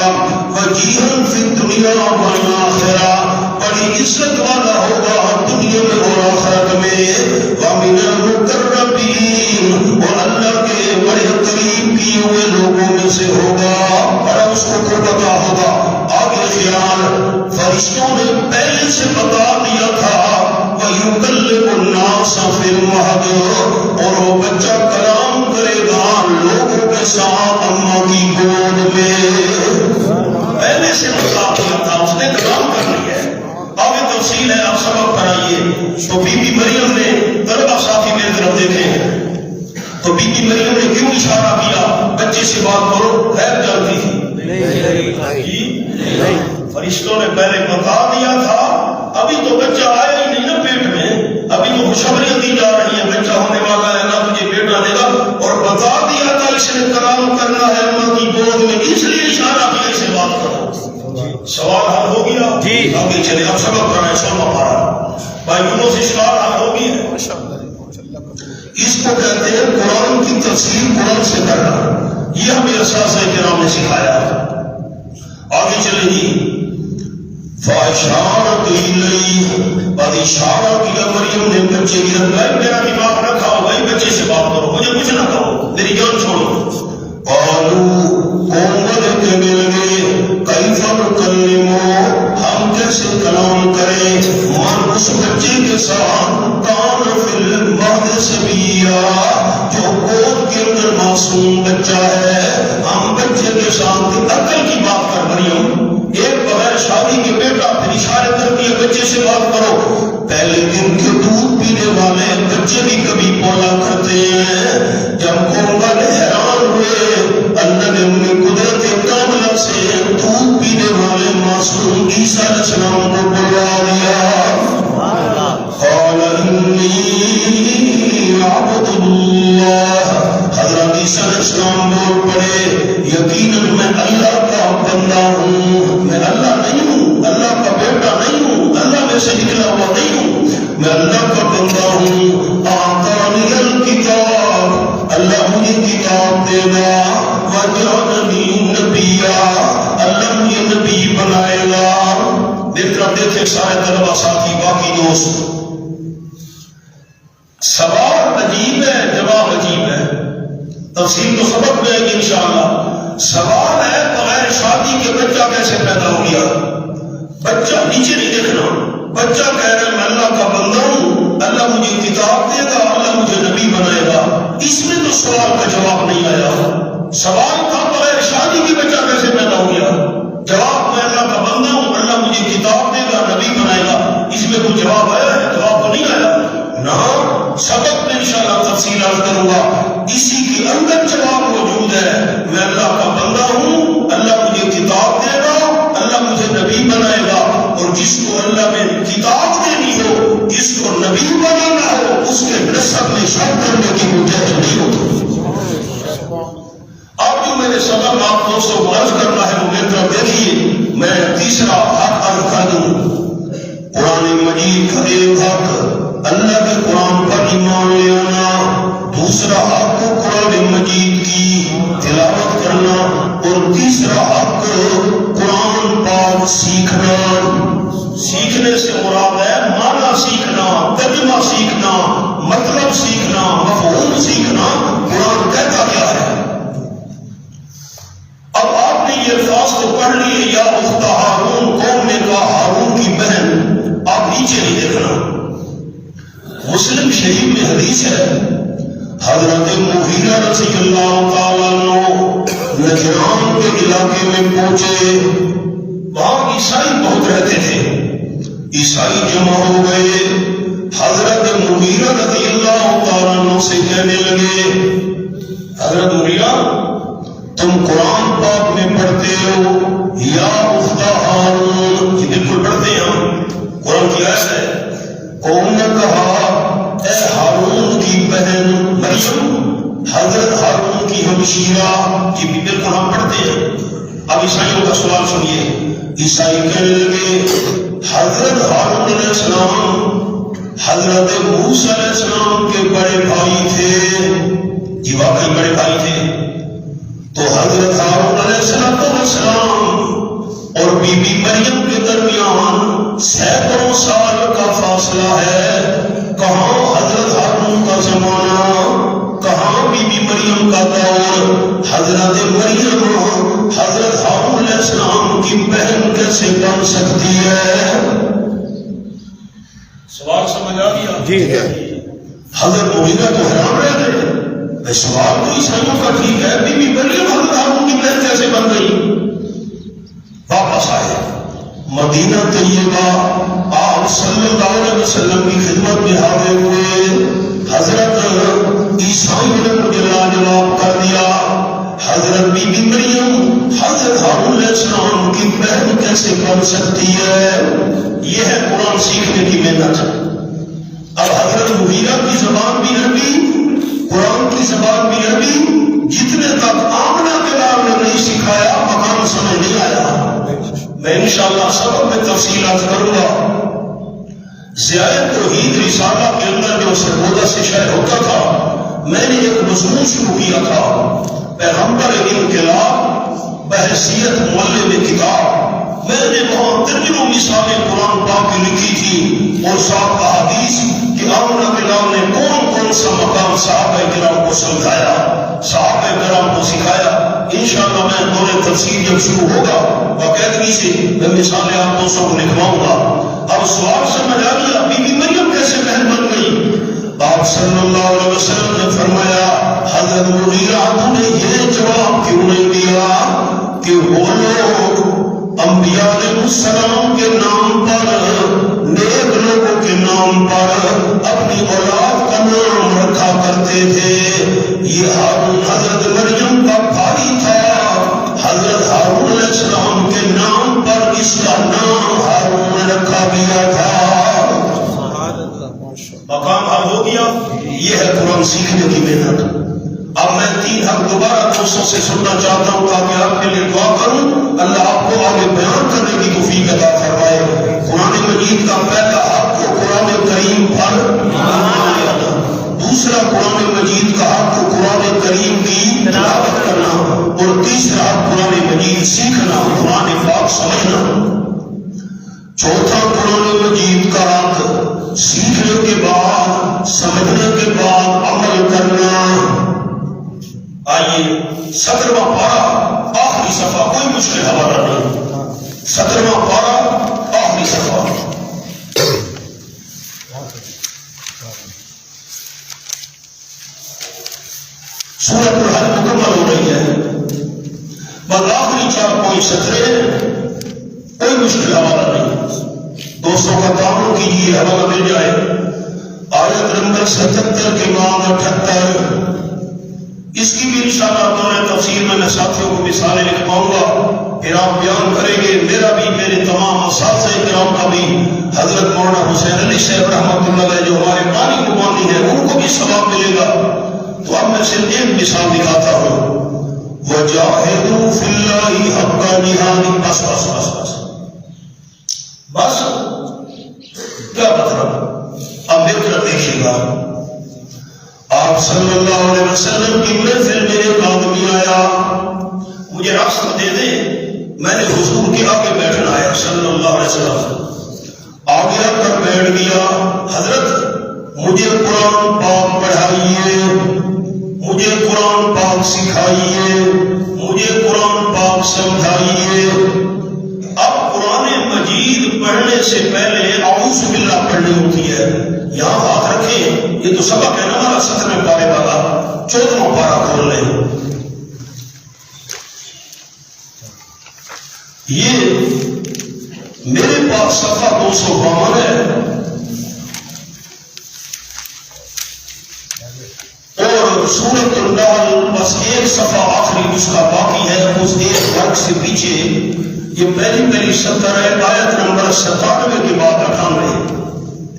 وجیہاً فی الدنیا والآخرہ، بڑی عزت والا ہوگا دنیا میں اور آخرت میں، ومن المقربین، اور اللہ کے بڑے قریب کیے ہوئے لوگوں میں سے ہوگا، بڑا اس کو پتا ہوگا۔ آگے خیال، فرشتوں نے پہلے سے بتا دیا تھا، وَيُكَلِّمُ النَّاسَ فِي الْمَهْدِ، اور وہ بچہ کلام کرے گا لوگوں کے ساتھ اماں کی گود میں، پہلے سے بتا دیا تھا، اس نے کلام کر لیا ہے۔ آگے تفصیل ہے، آپ سبق پڑھائیے۔ تو بی بی مریم نے، طلبہ ساتھی میری طرف دیکھیں، تو بی بی مریم نے کیوں اشارہ کیا بچے سے بات کرو؟ غیب جانتی تھی؟ فرشتوں نے پہلے بتا دیا تھا، ابھی تو بچہ آیا ہی نہیں نا پیٹ میں، ابھی تو خوشخبریاں دی جا رہی ہیں بچہ ہونے والا ہے، اللہ تجھے بیٹا دے گا، اور بتا دیا تھا اس نے کلام کرنا ہے اماں کی گود میں، اس لیے اشارہ کیا اسے بات کرو۔ سوال حل ہو گیا؟ جی آگے چلے، اب سبق پڑھائیں، 16واں پارہ۔ بھائی یونس اشکال حل ہو گئی ہے؟ اس کو کہتے ہیں قرآن کی تفسیر قرآن سے کرنا، یہ ہمیں اساتذہ کرام نے سکھایا ہے۔ آگے چلے جی، فَأَشَارَتْ إِلَيْهِ، بعد اشارہ کیا مریم نے بچے کی طرف۔ میرا دماغ نہ کھاؤ بھائی، بچے سے بات کرو، مجھے کچھ نہ کہو، میری جان چھوڑو۔ قالوا قومن کہنے لگے کیف نکلم ہم کیسے کلام کریں من اس بچے کے ساتھ کان فی المہد صبیا جو گود کے اندر معصوم بچہ ہے. ہم بچے کے ساتھ عقل کی بات کر مریم ایک بغیر شادی کے بیٹا پھر اشارے کرتی ہے بچے سے بات کرو. پہلے دن کے دودھ پینے والے بچے بھی کبھی بولا کرتے ہیں. جب قومن حیران ہوئے اللہ نے انہیں قدرت کاملہ سے دودھ پینے والے معصوم عیسیٰ علیہ السلام کو بلوا دیا. قال انی عبد اللہ. حضرت عیسیٰ علیہ السلام بول پڑے یقیناً میں اللہ کا بندہ ہوں. میں اللہ نہیں ہوں, اللہ کا بیٹا نہیں ہوں, اللہ میں سے نکلا ہوا نہیں ہوں, میں اللہ کا بندہ ہوں. آتانی الکتاب, اللہ مجھے کتاب دے گا. وجعلنی نبیا, اللہ مجھے نبی بنائے گا. دیکھ کر دیکھے سارے طلبہ ساتھی باقی دوست, سوال عجیب ہے جواب عجیب ہے. تفصیل تو سبق میں ہے انشاءاللہ. سوال ہے بغیر شادی کے بچہ کیسے پیدا ہو گیا. بچہ نیچے نہیں دیکھنا, بچہ کہہ رہا ہے میں اللہ کا بندہ ہوں, اللہ مجھے کتاب دے گا, اللہ مجھے نبی بنائے گا. اس میں تو سوال کا جواب نہیں آیا. سوال تھا بغیر شادی کے بچہ کیسے پیدا ہو گیا. جواب میں اللہ کا بندہ ہوں, اللہ مجھے کتاب دے گا, نبی بنائے گا. اس میں کوئی جواب آیا ہے؟ جواب تو نہیں آیا. نہ سبق میں انشاءاللہ تفصیلات کروں گا. اسی کے اندر جواب موجود ہے. میں اللہ کا بندہ ہوں, اللہ مجھے کتاب دے گا, اللہ مجھے نبی بنائے گا. اور جس کو اللہ نے کتاب دینی ہو, جس کو نبی بنانا ہو, اس کے نسب میں شک کرنے کی گنجائش نہیں ہوتی. اب جو میرے سبق آپ کو سے عرض کرنا ہے وہ میری طرف دیکھیے. میں تیسرا حق عرض کر دوں. قرآن مجید کا ایک حق اللہ کے قرآن پر ایمان لے آنا, دوسرا حق قرآن مجید کی تلاوت کرنا, اور تیسرا حق قرآن پاک سیکھنا. سیکھنے سے مراد ہے معنی سیکھنا, ترجمہ سیکھنا, مطلب سیکھنا, مفہوم سیکھنا. قرآن کہتا کیا ہے. اب آپ نے یہ الفاظ تو پڑھ لیے, یا اخت ہارون, قوم نے کہا ہارون کی بہن. آپ نیچے نہیں دیکھنا. مسلم شریف میں حدیث ہے حضرت مغیرہ رضی اللہ تعالیٰ عنہ نجران کے علاقے میں پہنچے. وہاں عیسائی بہت رہتے تھے. عیسائی جمع ہو گئے. حضرت مغیرہ رضی اللہ تعالیٰ عنہ سے کہنے لگے حضرت مغیرہ تم قرآن پاک میں پڑھتے ہو یا اخت ہارون. یہ بالکل پڑھتے ہیں, قرآن کی آیت ہے. قوم نے کہا اے ہارون کی بہن مریم, حضرت ہارون کی ہمشیرہ. یہ بھی بالکل ہم پڑھتے ہیں. اب عیسائیوں کا سوال سنیے. عیسائی کہنے لگے حضرت ہارون علیہ السلام حضرت موسیٰ علیہ السلام کے بڑے بھائی تھے. یہ واقعی بڑے بھائی تھے. تو حضرت ہارون علیہ السلام اور بی بی مریم کے درمیان سینکڑوں سال کا فاصلہ ہے. کہاں حضرت ہارون کا زمانہ, کہاں بی بی مریم کا دور. حضرت مریم حضرت ہارون علیہ السلام کی بہن کیسے بن سکتی ہے. سوال سمجھ آ گیا جی. حضرت مغیرہ تو حیران رہ گئے. سوال تو عیسائیوں کا ٹھیک ہے, بی بی مریم حضرت ہارون کی بہن کیسے بن گئی. واپس آئے مدینہ طیبہ, آپ صلی اللہ علیہ وسلم کی خدمت میں حاضر ہوئے. حضرت عیسائی نے مجھے لاجواب کر دیا. حضرت بی بی مریم حضرت ہارون علیہ السلام کی بہن کیسے بن سکتی ہے. یہ ہے قرآن سیکھنے کی محنت. اب حضرت مغیرہ کی زبان بھی عربی, قرآن کی زبان بھی عربی. جتنے تک آمنہ کے نام نے نہیں سکھایا مقام سمجھ نہیں آیا. میں انشاءاللہ سبق میں تفصیلات کروں گا. ضیاء توحید رسالہ کے اندر جو سرگودا سے شائع ہوتا تھا, میں نے ایک مضمون شروع کیا تھا پیغمبر انقلاب بحیثیت مولد کتاب. میں نے وہاں ترجمہ مثالیں قرآن پاک کی لکھی تھی اور ساتھ احادیث کہ آمنہ کے نام نے کون کون سا مقام صحابہ کرام کو سمجھایا, صحابہ کرام کو سکھایا. تفسیر جب شروع ہوگا باقاعدگی سے میں مثالیں آپ دوستوں کو لکھواؤں گا. اب سوال سمجھ آ گیا بی بی مریم کیسے بہن بن گئی؟ آپ صلی اللہ علیہ وسلم نے فرمایا حضرت مغیرہ نے یہ جواب کیوں نہیں دیا کہ وہ لوگ انبیاء علیہ السلام کے نام پر، نیک لوگوں کے نام پر اپنی اولاد کا نام رکھا کرتے تھے. یہ ہارون حضرت مریم کا بھائی تھا، حضرت ہارون علیہ السلام کے نام پر اس کا نام ہارون رکھا گیا تھا. مقام حل ہو گیا. یہ ہے قرآن سیکھنے کی محنت. اب میں 3 حق دوبارہ دوستوں سے سننا چاہتا ہوں تاکہ آپ کے لیے دعا کروں اللہ آپ کو آگے بیان کرنے کی توفیق عطا فرمائے. قرآن مجید کا پہلا حق کو قرآن کریم پر ایمان لانا، دوسرا قرآن مجید کا حق کو قرآن کریم کی تلاوت کرنا، اور تیسرا حق قرآن مجید سیکھنا، قرآن پاک سمجھنا. چوتھا قرآن مجید کا حق سیکھنے کے بعد، سمجھنے کے بعد عمل کرنا. آئیے 17واں پارہ آخری صفحہ، کوئی مشکل حوالہ نہیں. 17واں پارہ آخری صفحہ. سورۃ الحج مکمل ہو رہی ہے، بس آخری 4 پوائنٹ 17، کوئی مشکل حوالہ نہیں. دوستوں کا تعاون کیجیے، حوالہ مل جائے. آیت نمبر 77 کے بعد 78، اس کی بھی انشاءاللہ دورہ تفسیر میں ساتھیوں کو مثالیں لکھ پاؤں گا، پھر آپ بیان کریں گے. میرا بھی، میرے تمام اساتذہ کرام کا بھی، حضرت مولانا حسین علی صاحب رحمۃ اللہ علیہ جو ہمارے بانی قربانی ہے ان کو بھی ثواب ملے گا. تو اب میں صرف ایک مثال دکھاتا ہوں. وَجَاهِدُوا فِي اللَّهِ حَقَّ جِهَادِهِ. بس بس بس بس بس کیا مطلب؟ اب میری طرف دیکھیے گا. آپ صلی اللہ علیہ وسلم کی محفل میں ایک آدمی آیا، مجھے راستہ دے دے، میں نے حضور کے آگے بیٹھنا ہے صلی اللہ علیہ وسلم. آگے آ کر بیٹھ گیا. حضرت مجھے قرآن پاک پڑھائیے، مجھے قرآن پاک سکھائیے، مجھے قرآن پاک سمجھائیے. اب قرآن مجید پڑھنے سے پہلے اعوذ باللہ پڑھنی ہوتی ہے. یہاں ہاتھ رکھیں، یہ تو سبق ہے نا ہمارا 17ویں پارے والا. 14واں پارہ کھول لیں. یہ میرے پاس صفحہ 252 ہے، اور سورۃ النحل بس ایک صفحہ آخری اس کا باقی ہے. اس ایک ورق سے پیچھے یہ پہلی 70 ہے، آیت نمبر 97 کے بعد 98.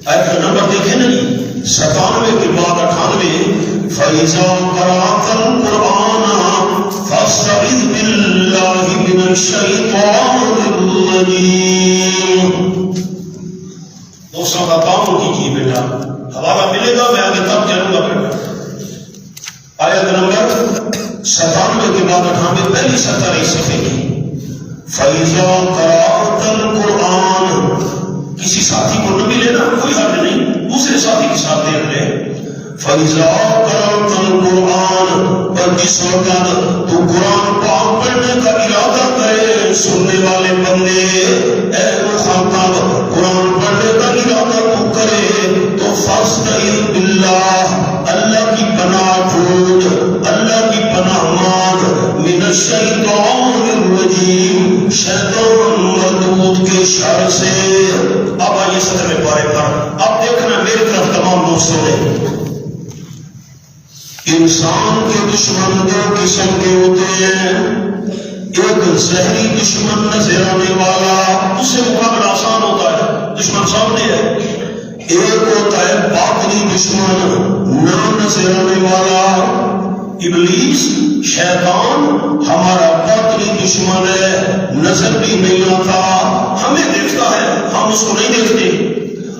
آیت کا نمبر دیکھیں نا جی، 97 کے بعد 98. فَإِذَا قَرَأْتَ الْقُرْآنَ فَاسْتَعِذْ بِاللَّهِ مِنَ الشَّيْطَانِ الرَّجِيمِ. دوستوں کا تعاون کیجیے بیٹا، حوالہ ملے گا، میں آگے تب چلوں گا بیٹا. آیت نمبر 97 کے بعد 98، پہلی 70 صفحے کی. فَإِذَا قَرَأْتَ الْقُرْآنَ، کسی ساتھی کو نہ ملے نا کوئی حرج نہیں، دوسرے ساتھی کے ساتھ دیکھ لیں. فَإِذَا قَرَأْتَ الْقُرْآنَ، پر جس وقت تو قرآن پاک پڑھنے کا ارادہ کرے، سننے والے بندے، اے مخاطب قرآن پڑھنے کا ارادہ تو کرے تو فَاسْتَعِذْ بِاللَّهِ، اللہ کی پناہ ڈھونڈ، اللہ کی پناہ مانگ، مِنَ الشَّيْطَانِ الرَّجِيمِ، شیطان مردود کے شر سے. اب آئیے 17ویں پارے پر. اب دیکھنا میری طرف تمام دوستوں نے، انسان کے دشمن 2 قسم کے ہوتے ہیں. ایک زہری دشمن نظر آنے والا، اس سے مقابلہ آسان ہوتا ہے، دشمن سامنے ہے. ایک ہوتا ہے باطنی دشمن، نہ نظر آنے والا. ابلیس شیطان ہمارا باطنی دشمن ہے، نظر بھی نہیں آتا، ہمیں دیکھتا ہے، ہم اس کو نہیں دیکھتے.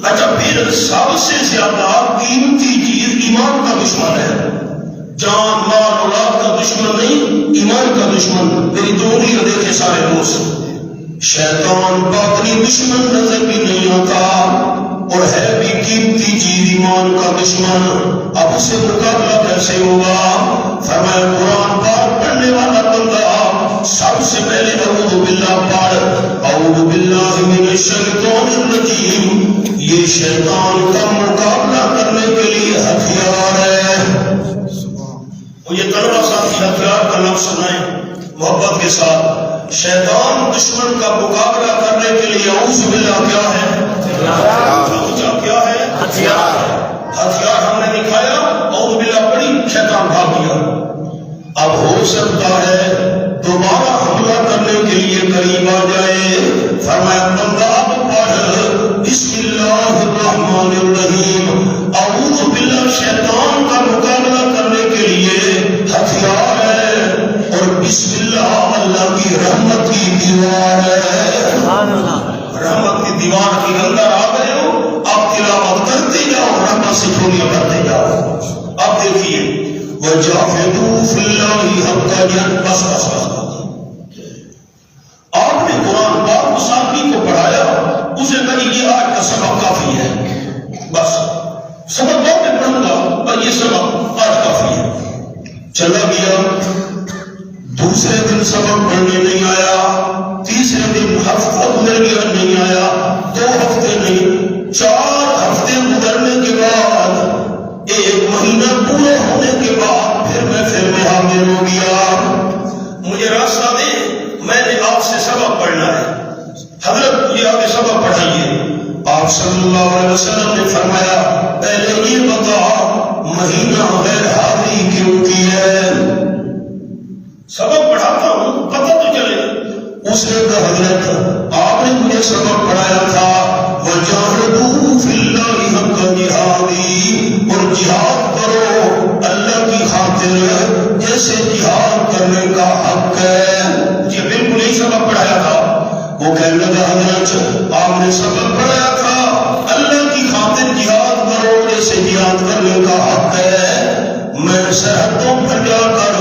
اچھا پھر سب سے زیادہ قیمتی چیز ایمان کا دشمن ہے. جان مال اولاد کا دشمن نہیں، ایمان کا دشمن. میری 2 انگلیاں دیکھے سارے دوست. شیطان باطنی دشمن نظر بھی نہیں آتا اور ہے بھی قیمتی چیز ایمان کا دشمن. اب اس سے مقابلہ کیسے ہوگا؟ فرمایا قرآن پاک پڑھنے والا بندہ سب سے شیطان کا مقابلہ کرنے کے لیے ہتھیار ہے. مجھے طلبہ ساتھی ہتھیار کا لفظ سنائیں محبت کے ساتھ. شیطان دشمن کا مقابلہ کرنے کے لیے اعوذ باللہ کیا ہے؟ کیا ہے؟ ہتھیار ہم نے دکھایا، اعوذ باللہ پڑی، شیطان بھاگ گیا. اب ہو سکتا ہے دوبارہ حملہ کرنے کے لیے قریب آ جائے. فرمایا بندہ اب پڑھ بسم اللہ الرحمن الرحیم. اعوذ باللہ شیطان کا مقابلہ کرنے کے لیے ہتھیار ہے، اور بسم اللہ اللہ کی رحمت کی دیوار ہے. رحمت کی دیوار کے اندر آ گئے ہو، اب تلاوت کرتے جاؤ، رحمت سے چوریاں کرتے جاؤ. اب دیکھیے وَجَاهِدُوا فِي اللَّهِ حَقَّ جِهَادِهِ. بس آپ نے قرآن پاک مسافری کو پڑھایا، اسے کہی یہ آج کا سبق کافی ہے، بس سبق بعد میں پڑھوں گا پر یہ سبق آج کافی ہے. چلا گیا، دوسرے دن سبق پڑھنے نہیں آیا، تیسرے دن ہفتہ گزر گیا نہیں آیا، 2 ہفتے نہیں، 4 ہفتے گزرنے کے بعد، 1 مہینہ پورا ہونے کے بعد پھر میں حاضر ہو گیا. مجھے راستہ دے، میں نے آپ سے سبق پڑھنا ہے. حضرت مجھے آگے سبق پڑھائیے. آپ صلی اللہ علیہ وسلم نے فرمایا پہلے یہ بتا مہینہ غیر حاضری کیوں کی ہے؟ سبق پڑھاتا ہوں پتہ تو چلے. اس نے کہا حضرت آپ نے مجھے سبق پڑھایا تھا وَجَاهِدُوا فِي اللَّهِ حَقَّ جِهَادِهِ، اور جہاد کرو اللہ کی خاطر جیسے جہاد کرنے کا حق ہے. یہ بالکل یہی سبق پڑھایا تھا. وہ کہنے لگا حضرت آپ نے سبق پڑھایا تھا اللہ کی خاطر جہاد کرو جیسے جہاد کرنے کا حق ہے. میں سرحدوں پر جا کر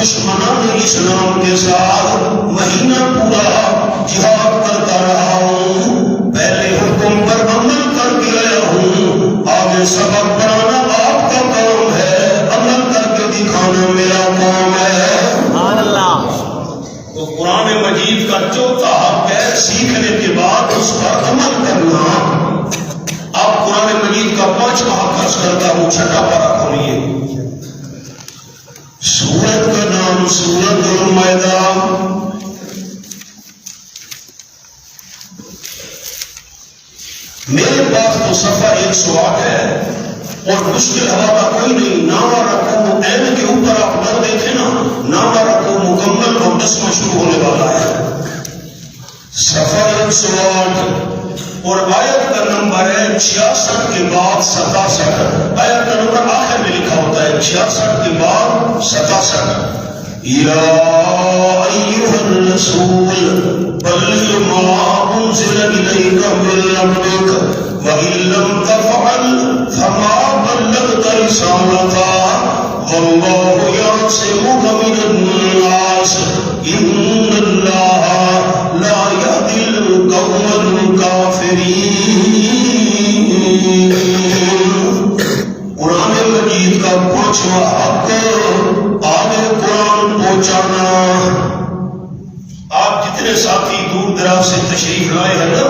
دشمنان اسلام کے ساتھ مہینہ پورا جہاد کرتا رہا ہوں، پہلے حکم پر عمل کر کے آیا ہوں، آگے سبق پڑھانا آپ کا کام ہے، عمل کر کے دکھانا میرا کام ہے. تو قرآن مجید کا چوتھا حق ہے سیکھنے کے بعد اس پر عمل کرنا. اب قرآن مجید کا 5واں حق عرض کرتا ہوں، 6واں پارہ کھولیے. سورت کا نام سورت المائدہ. میرے پاس تو صفحہ 108 ہے اور مشکل حوالہ کوئی نہیں. نامہ رکھو این کے اوپر آپ نہ دیکھیں نا، نامہ رکھو مکمل اور 10واں شروع ہونے والا ہے. صفحہ 108 اور آیت کا نمبر ہے 66 کے بعد 67. آیت کا نمبر آخر میں لکھا ہوتا ہے 66 کے بعد 67. یا ایھا الرسول بلغ ما انزل الیک من ربک وان لم تفعل فما بلغت رسالته والله يعصمك من الناس ان الله لا يهدي القوم الكافرين. قرآن مجید کا 5واں حق آگے قرآن پہنچانا. آپ جتنے ساتھی دور دراز سے تشریف لائے ہیں نا،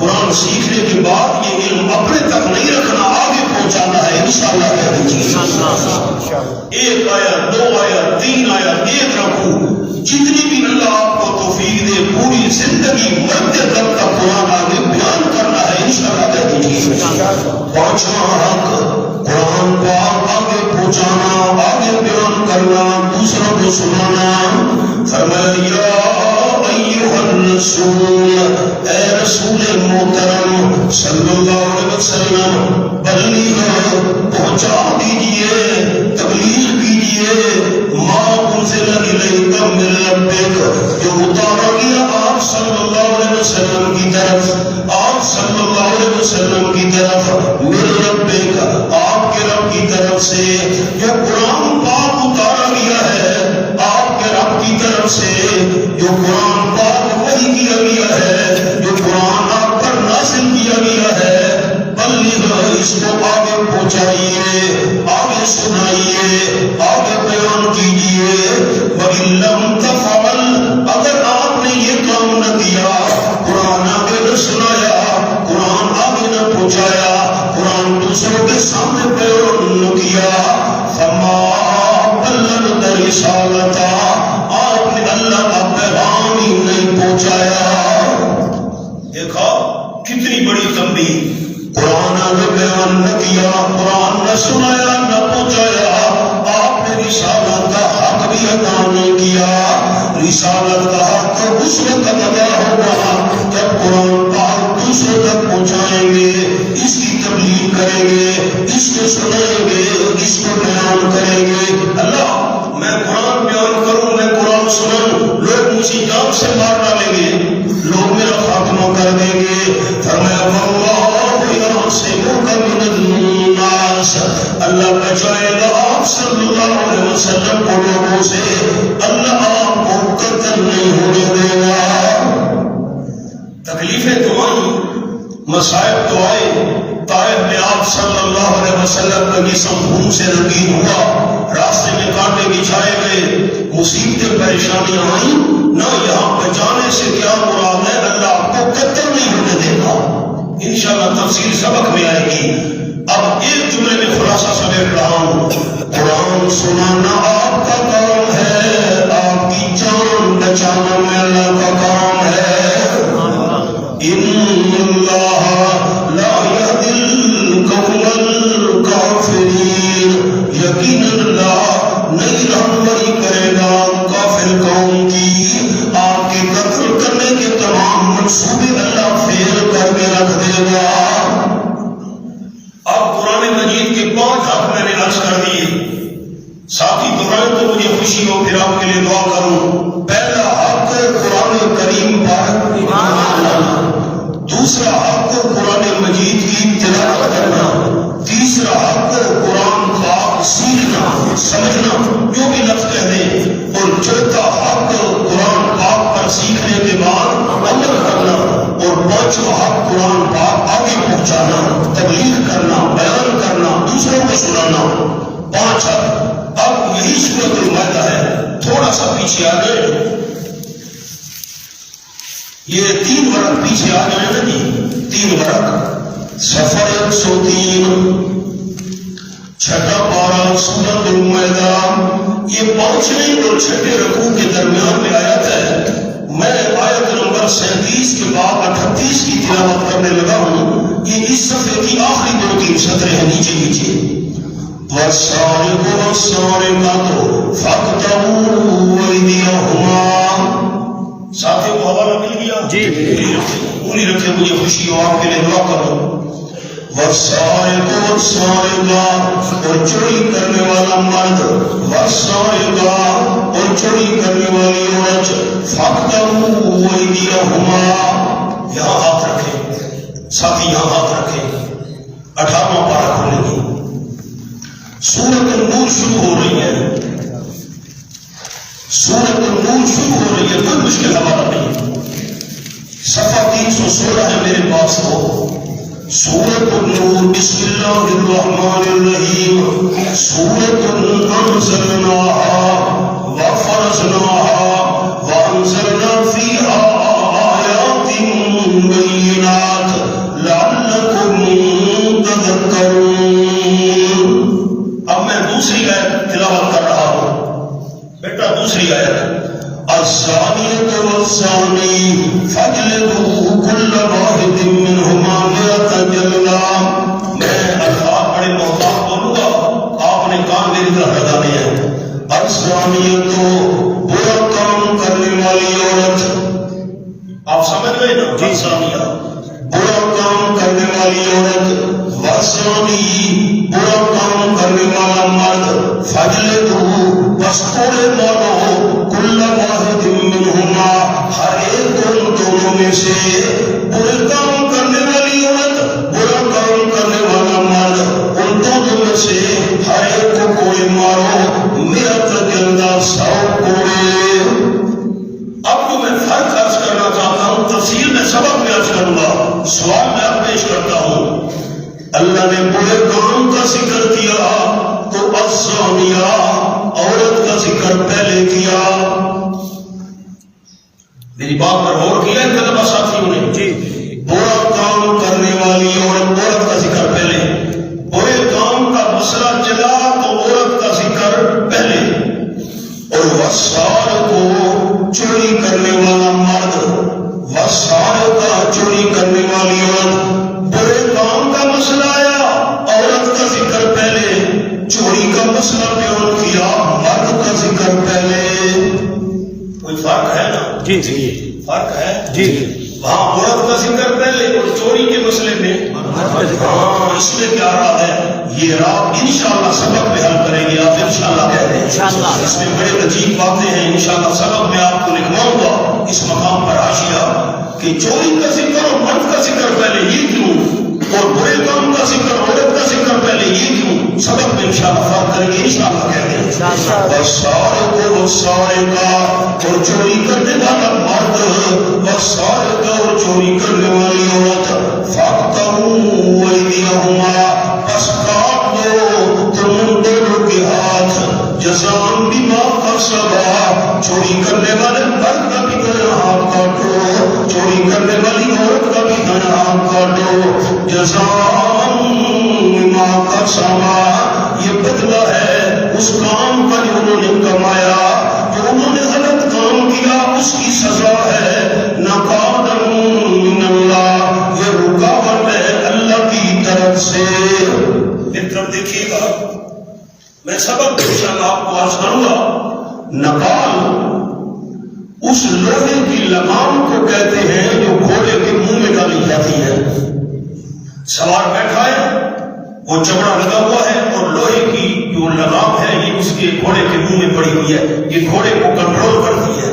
قرآن سیکھنے کے بعد یہ علم اپنے تک نہیں رکھنا، آگے پہنچانا ہے انشاءاللہ. ایک آیا، 2 آیا، 3 آیا، 1 رکھو، جتنی بھی اللہ آپ کو توفیق دے پوری زندگی مرتے تک کا قرآن آگے بیان کرنا ہے انشاءاللہ. 5واں حق قرآن پاک آگے پہنچانا، آگے بیان کرنا، دوسروں کو سنانا. فرمایا یا ایھا الرسول، اے رسول محترم صلی اللہ علیہ وسلم، بلغ پہنچا دیجئے، تبلیغ کیجئے ما انزل الیک من ربک، جو اتارا گیا آپ صلی اللہ علیہ وسلم کی طرف، آپ صلی اللہ علیہ وسلم کی طرف، من ربک آپ کے رب کی طرف سے، جو قرآن پاک اتارا گیا ہے آپ کے رب کی طرف سے، جو قرآن پاک وحی کیا گیا ہے، جو قرآن آپ پر نازل کیا گیا ہے، بلغ اس کو آگے پہنچائیے، آگے سنائیے، آگے بیان کیجئے. وَإِن لَّمْ تَفْعَلْ، اگر آپ نے یہ کام نہ کیا، قرآن آگے نہ سنایا، قرآن آگے نہ پہنچایا، کیا فما بلغت رسالتا، آپ نے اللہ کا پیغام ہی نہیں پہنچایا۔ دیکھا کتنی بڑی تنبیہ، قرآن نے بیان نہ کیا، قرآن نہ سنایا نہ پہنچایا، آپ نے رسالت کا حق بھی ادا نہیں کیا۔ رسالت کا حق اس وقت ادا ہوگا جب قرآن پاک دوسروں تک پہنچائیں گے، اس کی تبلیغ کریں گے، اس کو سنائیں گے، اس کو بیان کریں گے۔ اللہ میں قرآن بیان کروں، میں قرآن سناؤں، لوگ مجھے جان سے مار ڈالیں گے، لوگ میرا خاتمہ کر دیں گے۔ فرمایا واللہ یعصمک من الناس، اللہ بچائے گا آپ صلی اللہ علیہ وسلم کو لوگوں سے، اللہ آپ کو قتل نہیں ہونے دے گا۔ تکلیفیں تو آئیں، مصائب تو آئے، طائف میں آپ صلی اللہ علیہ وسلم کا جسم خون سے رنگین ہوا، راستے میں کانٹے بچھائے گئے، مصیبتیں پریشانیاں آئیں، نہ یہاں بچانے سے کیا مراد ہے، اللہ آپ کو قتل نہیں ہونے دے گا۔ انشاءاللہ تفصیل سبق میں آئے گی۔ اب ایک جملے میں خلاصہ سمیٹ رہا ہوں، قرآن سنانا آپ کا کام ہے، آپ کی جان بچانا میں اللہ کا کام ہے۔ ان اللہ لا یہدی القوم الکافرین، یقین اللہ نہیں رہنمائی کرے گا کافر قوم کی۔ آپ کے قتل کرنے کے تمام منصوبے اللہ فیل کر کے رکھ دے گا۔ اب قرآن مجید کے 5 حق میں نے عرض کر دیے، ساتھی دعائیں تو مجھے خوشی ہو، پھر آپ کے لیے دعا کروں۔ پہلا حق قرآن کریم پر ایمان لانا، دوسرا حق قرآن مجید کی تلاوت کرنا، تیسرا حق قرآن پاک سیکھنا سمجھنا جو بھی لفظ کہہ دیں، اور چوتھا حق قرآن پاک پر سیکھنے کے بعد عمل کرنا، اور پانچواں حق قرآن پاک آگے پہنچانا، تبلیغ کرنا، بیان کرنا، دوسروں کو سنانا۔ 5 حق۔ اب یہی سورۃ المائدہ ہے، تھوڑا سا پیچھے آ گئے، یہ 3 ورق پیچھے آ گئے نا جی، 3 ورق، صفحہ 103، 6واں پارہ سورۃ المائدہ۔ یہ 5ویں اور 6ویں رکوع کے درمیان میں آیت ہے۔ میں آیت نمبر 37 کے بعد 38 کی تلاوت کرنے لگا ہوں۔ یہ اس صفحے کی آخری 2-3 سطریں ہیں، نیچے والسارق والسارقة فاقطعوا أيديهما۔ ساتھیوں کو حوالہ مل گیا جی، پوری رکھے، مجھے خوشی ہو، آپ کے لیے دعا کروں۔ والسارق والسارقة، اور چوری کرنے والا مرد، والسارقة، اور چوری کرنے والی عورت، فاقطعوا أيديهما، یہاں ہاتھ رکھیں ساتھی، یہاں ہاتھ رکھیں۔ 18واں پارہ کھولیں گے، سورۃ النور شروع ہو رہی ہے، سورۃ النور شروع ہو رہی ہے، کوئی مشکل حوالہ نہیں، صفحہ 316 ہے میرے پاس ہو۔ سورۃ النور، بسم اللہ الرحمن الرحیم، سورۃ انزلناها وفرضناها وانزلنا فيها آیات بینات لعلکم تذکرون۔ اب میں دوسری آیت تلاوت کر رہا ہوں، بیٹا دوسری آیت، الزانیۃ والزانی فاجلدوا کل واحد منہما 100 جلدہ۔ میں الفاظ بڑے محتاط بولوں گا، آپ نے کان میری طرف لگانے ہیں۔ الزانیۃ، برا کام کرنے والی عورت، آپ سمجھ گئے نا، الزانیہ برا کام کرنے والی عورت، والزانی برا کام کرنے والا مرد، فاجلدوا، بس کوڑے مارو، کل واحد منہما، ہر ایک ان دونوں میں سے، برے کام کرنے والی عورت، برا کام کرنے والا مرد، ان دونوں میں سے ہر ایک کو کوڑے مارو، 100 جلدہ، 100 کوڑے۔ اب جو میں فرق عرض کرنا چاہتا ہوں، تفصیل میں سبق میں عرض کروں گا، سوال میں اب پیش کرتا ہوں۔ اللہ نے برے کام کا ذکر کیا تو الزانیہ، عورت کا ذکر پہلے کیا۔ میری بات پر غور کیا ہے طلبہ ساتھیوں نے جی؟ برا کام کرنے والی عورت کا ذکر پہلے، برے کام کا مسئلہ چلا اور وسار کو چوری کرنے والا مرد، وسار کا چوری کرنے والی عورت، برے کام کا مسئلہ آیا، عورت کا ذکر پہلے، چوری کا مسئلہ بیان کیا، مرد کا ذکر پہلے. کوئی فرق ہے نا؟ جی جی فرق ہے جی. وہاں عورت کا ذکر پہلے اور چوری کے مسئلے میں ہاں. اس میں کیا راہ ہے؟ یہ راہ انشاءاللہ سبق میں حل کریں گے. آپ انشاءاللہ کہہ رہے ہیں اس میں بڑے عجیب باتیں ہیں. انشاءاللہ سبق میں آپ کو لکھواؤں گا اس مقام پر حاشیہ کہ چوری کا ذکر اور مرد کا ذکر پہلے یہ کیوں، اور برے کام کا ذکر عورت کا ذکر پہلے یہ کیوں، سبق میں انشاءاللہ فرق کریں گے. انشاءاللہ کہہ رہے ہیں وسارے کو وسارے کا اور چوری کرنے والا مرد، وسارے کا اور چوری کرنے والی عورت، فَاقْطَعُوا أَيْدِيَهُمَا پس کاٹ دو تم دونوں کے ہاتھ، جزاء بما کسبا چوری کرنے والے مرد کا بھی دایا ہاتھ کاٹو، چوری کرنے والی عورت کا بھی دایا ہاتھ کاٹو، جزاء بما کسبا یہ بدلہ ہے اس کام کا جو انہوں نے کمایا، جو انہوں نے غلط کام کیا اس کی سزا ہے. نقالا من اللہ یہ رکاوٹ ہے اللہ کی طرف سے. ایک طرف دیکھیے گا میں سبق انشاءاللہ آپ کو عرض کروں گا. نقال اس لوہے کی لگام کو کہتے ہیں جو گھوڑے کے منہ میں ڈالی جاتی ہے. سوار بیٹھا ہے وہ چمڑا لگا ہوا ہے اور لوہے کی جو لگام ہے یہ اس کے گھوڑے کے منہ میں پڑی ہوئی ہے. یہ گھوڑے کو کنٹرول کرتی ہے،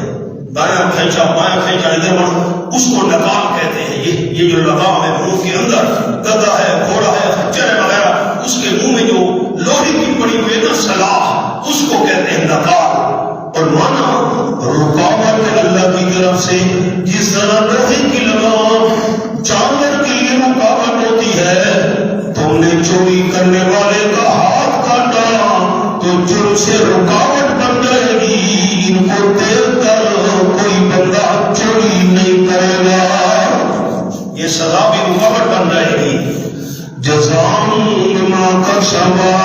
دایاں کھینچا بایاں کھینچا ادھر بڑھ، اس کو لگام کہتے ہیں. یہ جو لگام ہے منہ کے اندر، گدھا ہے گھوڑا ہے خچر ہے وغیرہ، اس کے منہ میں جو لوہے کی پڑی ہوئی ہے نا سلاح، اس کو کہتے ہیں لگام. اور مانا رکاوٹ ہے اللہ کی طرف سے. جس طرح لوہے کی لگام جانور کے لیے رکاوٹ ہوتی ہے، تم نے چوری کرنے والے کا ہاتھ کاٹا تو جرم سے رکاوٹ بن جائے گی. ان کو دیکھ کر کوئی بندہ چوری نہیں کرے گا، یہ سزا بھی رکاوٹ بن جائے گی. جزاء بما کسبا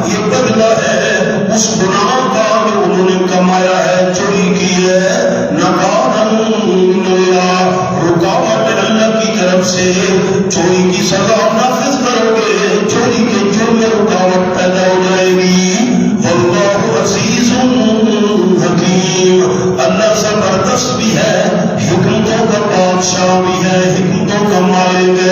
یہ بدلہ ہے اس گناہ کا جو انہوں نے کمایا ہے، چوری کی ہے. نقالا من اللہ رکاوٹ ہے اللہ کی طرف سے. چوری کی سزا نافذ کرو گے، چوری کے جرم میں رکاوٹ پیدا ہو جائے گی. واللہ عزیز حکیم اللہ زبردست بھی ہے، حکمتوں کا بادشاہ بھی ہے، حکمتوں کا مالک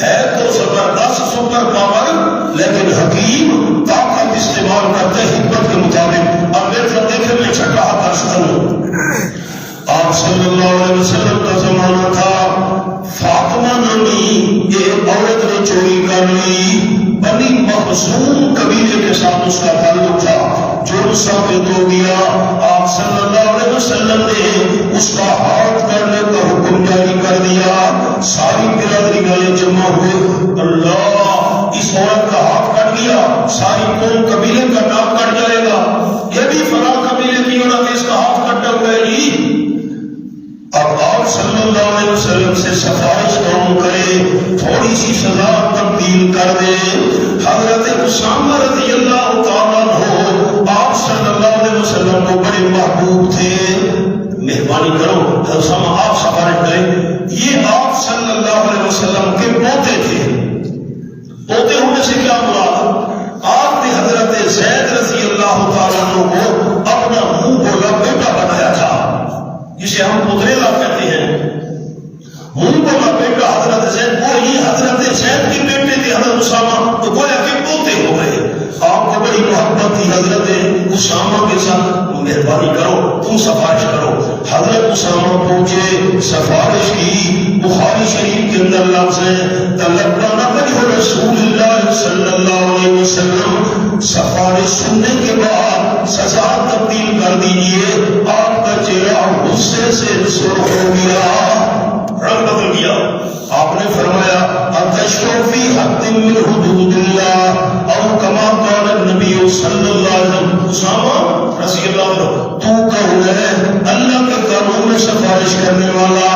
ہے تو زبردست سپر پاور لیکن حکیم طاقت استعمال کرتے حکمت کے مطابق. اب میرے ساتھ دیکھیں میں چھٹا ہاتھ درس کروں. آپ صلی اللہ علیہ وسلم کا زمانہ تھا، فاطمہ نامی ایک عورت نے چوری کر لی. بنی مخزوم قبیلے کے ساتھ اس کا تعلق تھا، جرم ثابت ہو گیا. آپ صلی اللہ علیہ وسلم نے اس کا ہاتھ کرنے کا حکم جاری کر دیا. ساری برادری والے جمع ہوئے، اللہ اس عورت کا ہاتھ کٹ گیا، ساری قوم قبیلے کا نام کٹ جائے گا. یہ بھی فلاں قبیلے کی عورت اس کا ہاتھ کٹا ہوا ہے جی. اب آپ صلی اللہ علیہ وسلم سے سفارش کون کرے، تھوڑی سی سزا تبدیل کر دے. حضرت اسامہ رضی اللہ تعالیٰ عنہ آپ صلی اللہ علیہ وسلم کو بڑے محبوب تھے. مہربانی کرو حضرت اسامہ آپ سفارش کریں. یہ آپ صلی اللہ علیہ وسلم کے پوتے تھے. پوتے ہونے سے کیا مراد؟ آپ نے حضرت زید رضی اللہ تعالیٰ عنہ کو اپنا منہ بولا بیٹا بنایا تھا، جسے ہم پتریلا کہتے ہیں. منہ بولا بیٹا حضرت زید، وہ یہ حضرت زید کے بیٹے تھے حضرت اسامہ، تو گویا کہ پوتے ہو گئے. آپ کو بڑی محبت تھی حضرت اسامہ کے ساتھ. مہربانی کرو تم سفارش کرو. حضرت اسامہ پہنچے، سفارش کی. بخاری شریف کے اندر لفظ ہے تلقنا وجہ رسول اللہ صلی اللہ علیہ وسلم. سفارش سننے کے بعد سزا تبدیل کر دیجیے. آپ کا چہرہ غصے سے سرخ ہو گیا، رنگ بدل گیا. آپ نے فرمایا اتشفع فی حد من حدود اللہ او کما قال النبی صلی اللہ علیہ وسلم. اسامہ رضی اللہ عنہ تو کون ہے اللہ کے قانون میں سفارش کرنے والا؟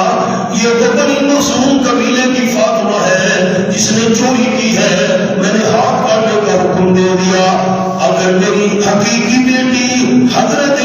یہ تو بنی مخزوم قبیلے کی فاطمہ ہے جس نے چوری کی ہے، میں نے ہاتھ کاٹنے کا حکم دے دیا. اگر میری حقیقی بیٹی حضرت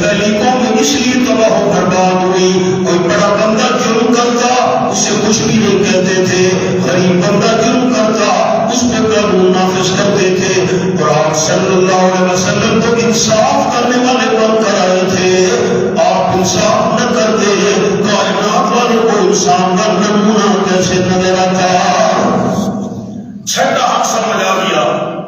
پہلی قوم اس لیے تباہ و برباد ہوئی، کوئی بڑا بندہ جرم کرتا اسے کچھ بھی نہیں کہتے تھے، غریب بندہ جرم کرتا اس پہ قانون نافذ کرتے تھے، اور آپ صلی اللہ علیہ وسلم تو انصاف کرنے والے بن کر آئے تھے، آپ انصاف نہ کرتے کائنات والوں کو انسان کا نمونہ کیسے نظر آتا؟ چھٹا حق سمجھ آ گیا۔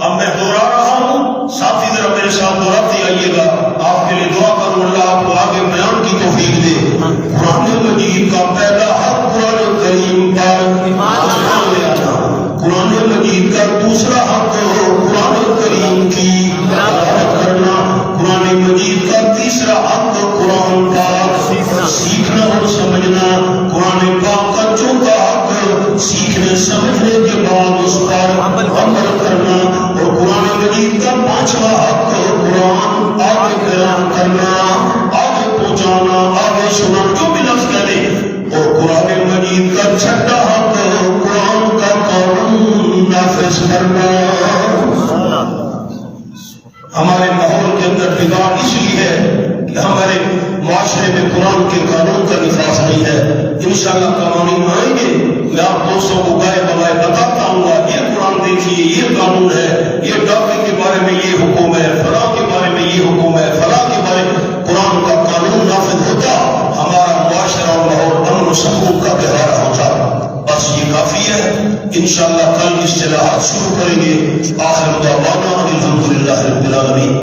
اب میں دوہرا رہا ہوں، ساتھی ذرا میرے ساتھ دوہراتے آئیے گا، آپ کے لیے دعا کروں اللہ آپ کو آگے بیان کی توفیق دے۔ قرآن مجید کا پہلا حق قرآن کریم پر ایمان لے آنا، قرآن مجید کا دوسرا حق قرآن کریم کی تلاوت کرنا، قرآن مجید کا تیسرا حق قرآن کا سیکھنا اور سمجھنا، قرآن پاک کا چوتھا حق سیکھنے سمجھنے کے بعد اس پر عمل کرنا، اور قرآن مجید کا پانچواں حق قرآن آگے بیان کرنا، آگے پہنچانا، آگے سنا، جو بھی لفظ کرے، اور قرآن مجید کا چھٹا حق قرآن کا قانون نافذ کرنا۔ ہمارے ماحول کے اندر بگاڑ اس لیے ہے کہ ہمارے معاشرے میں قرآن کے قانون کا نفاذ نہیں ہے۔ انشاءاللہ قوانین آئیں گے، میں آپ دوستوں کو گائے بغائے بتاتا ہوں گا، یہ قرآن دیکھیے یہ قانون ہے، یہ ڈاکے کے بارے میں یہ حکم ہے، فلاں کے بارے میں یہ حکم ہے، فلاں کے بارے میں قرآن کا قانون نافذ ہوتا، ہمارا معاشرہ اور ماحول امن و سکون کا گہوارہ ہوتا۔ بس یہ کافی ہے، انشاءاللہ کل اصطلاحات شروع کریں گے۔ آخر دعوانا الحمدللہ رب العالمین۔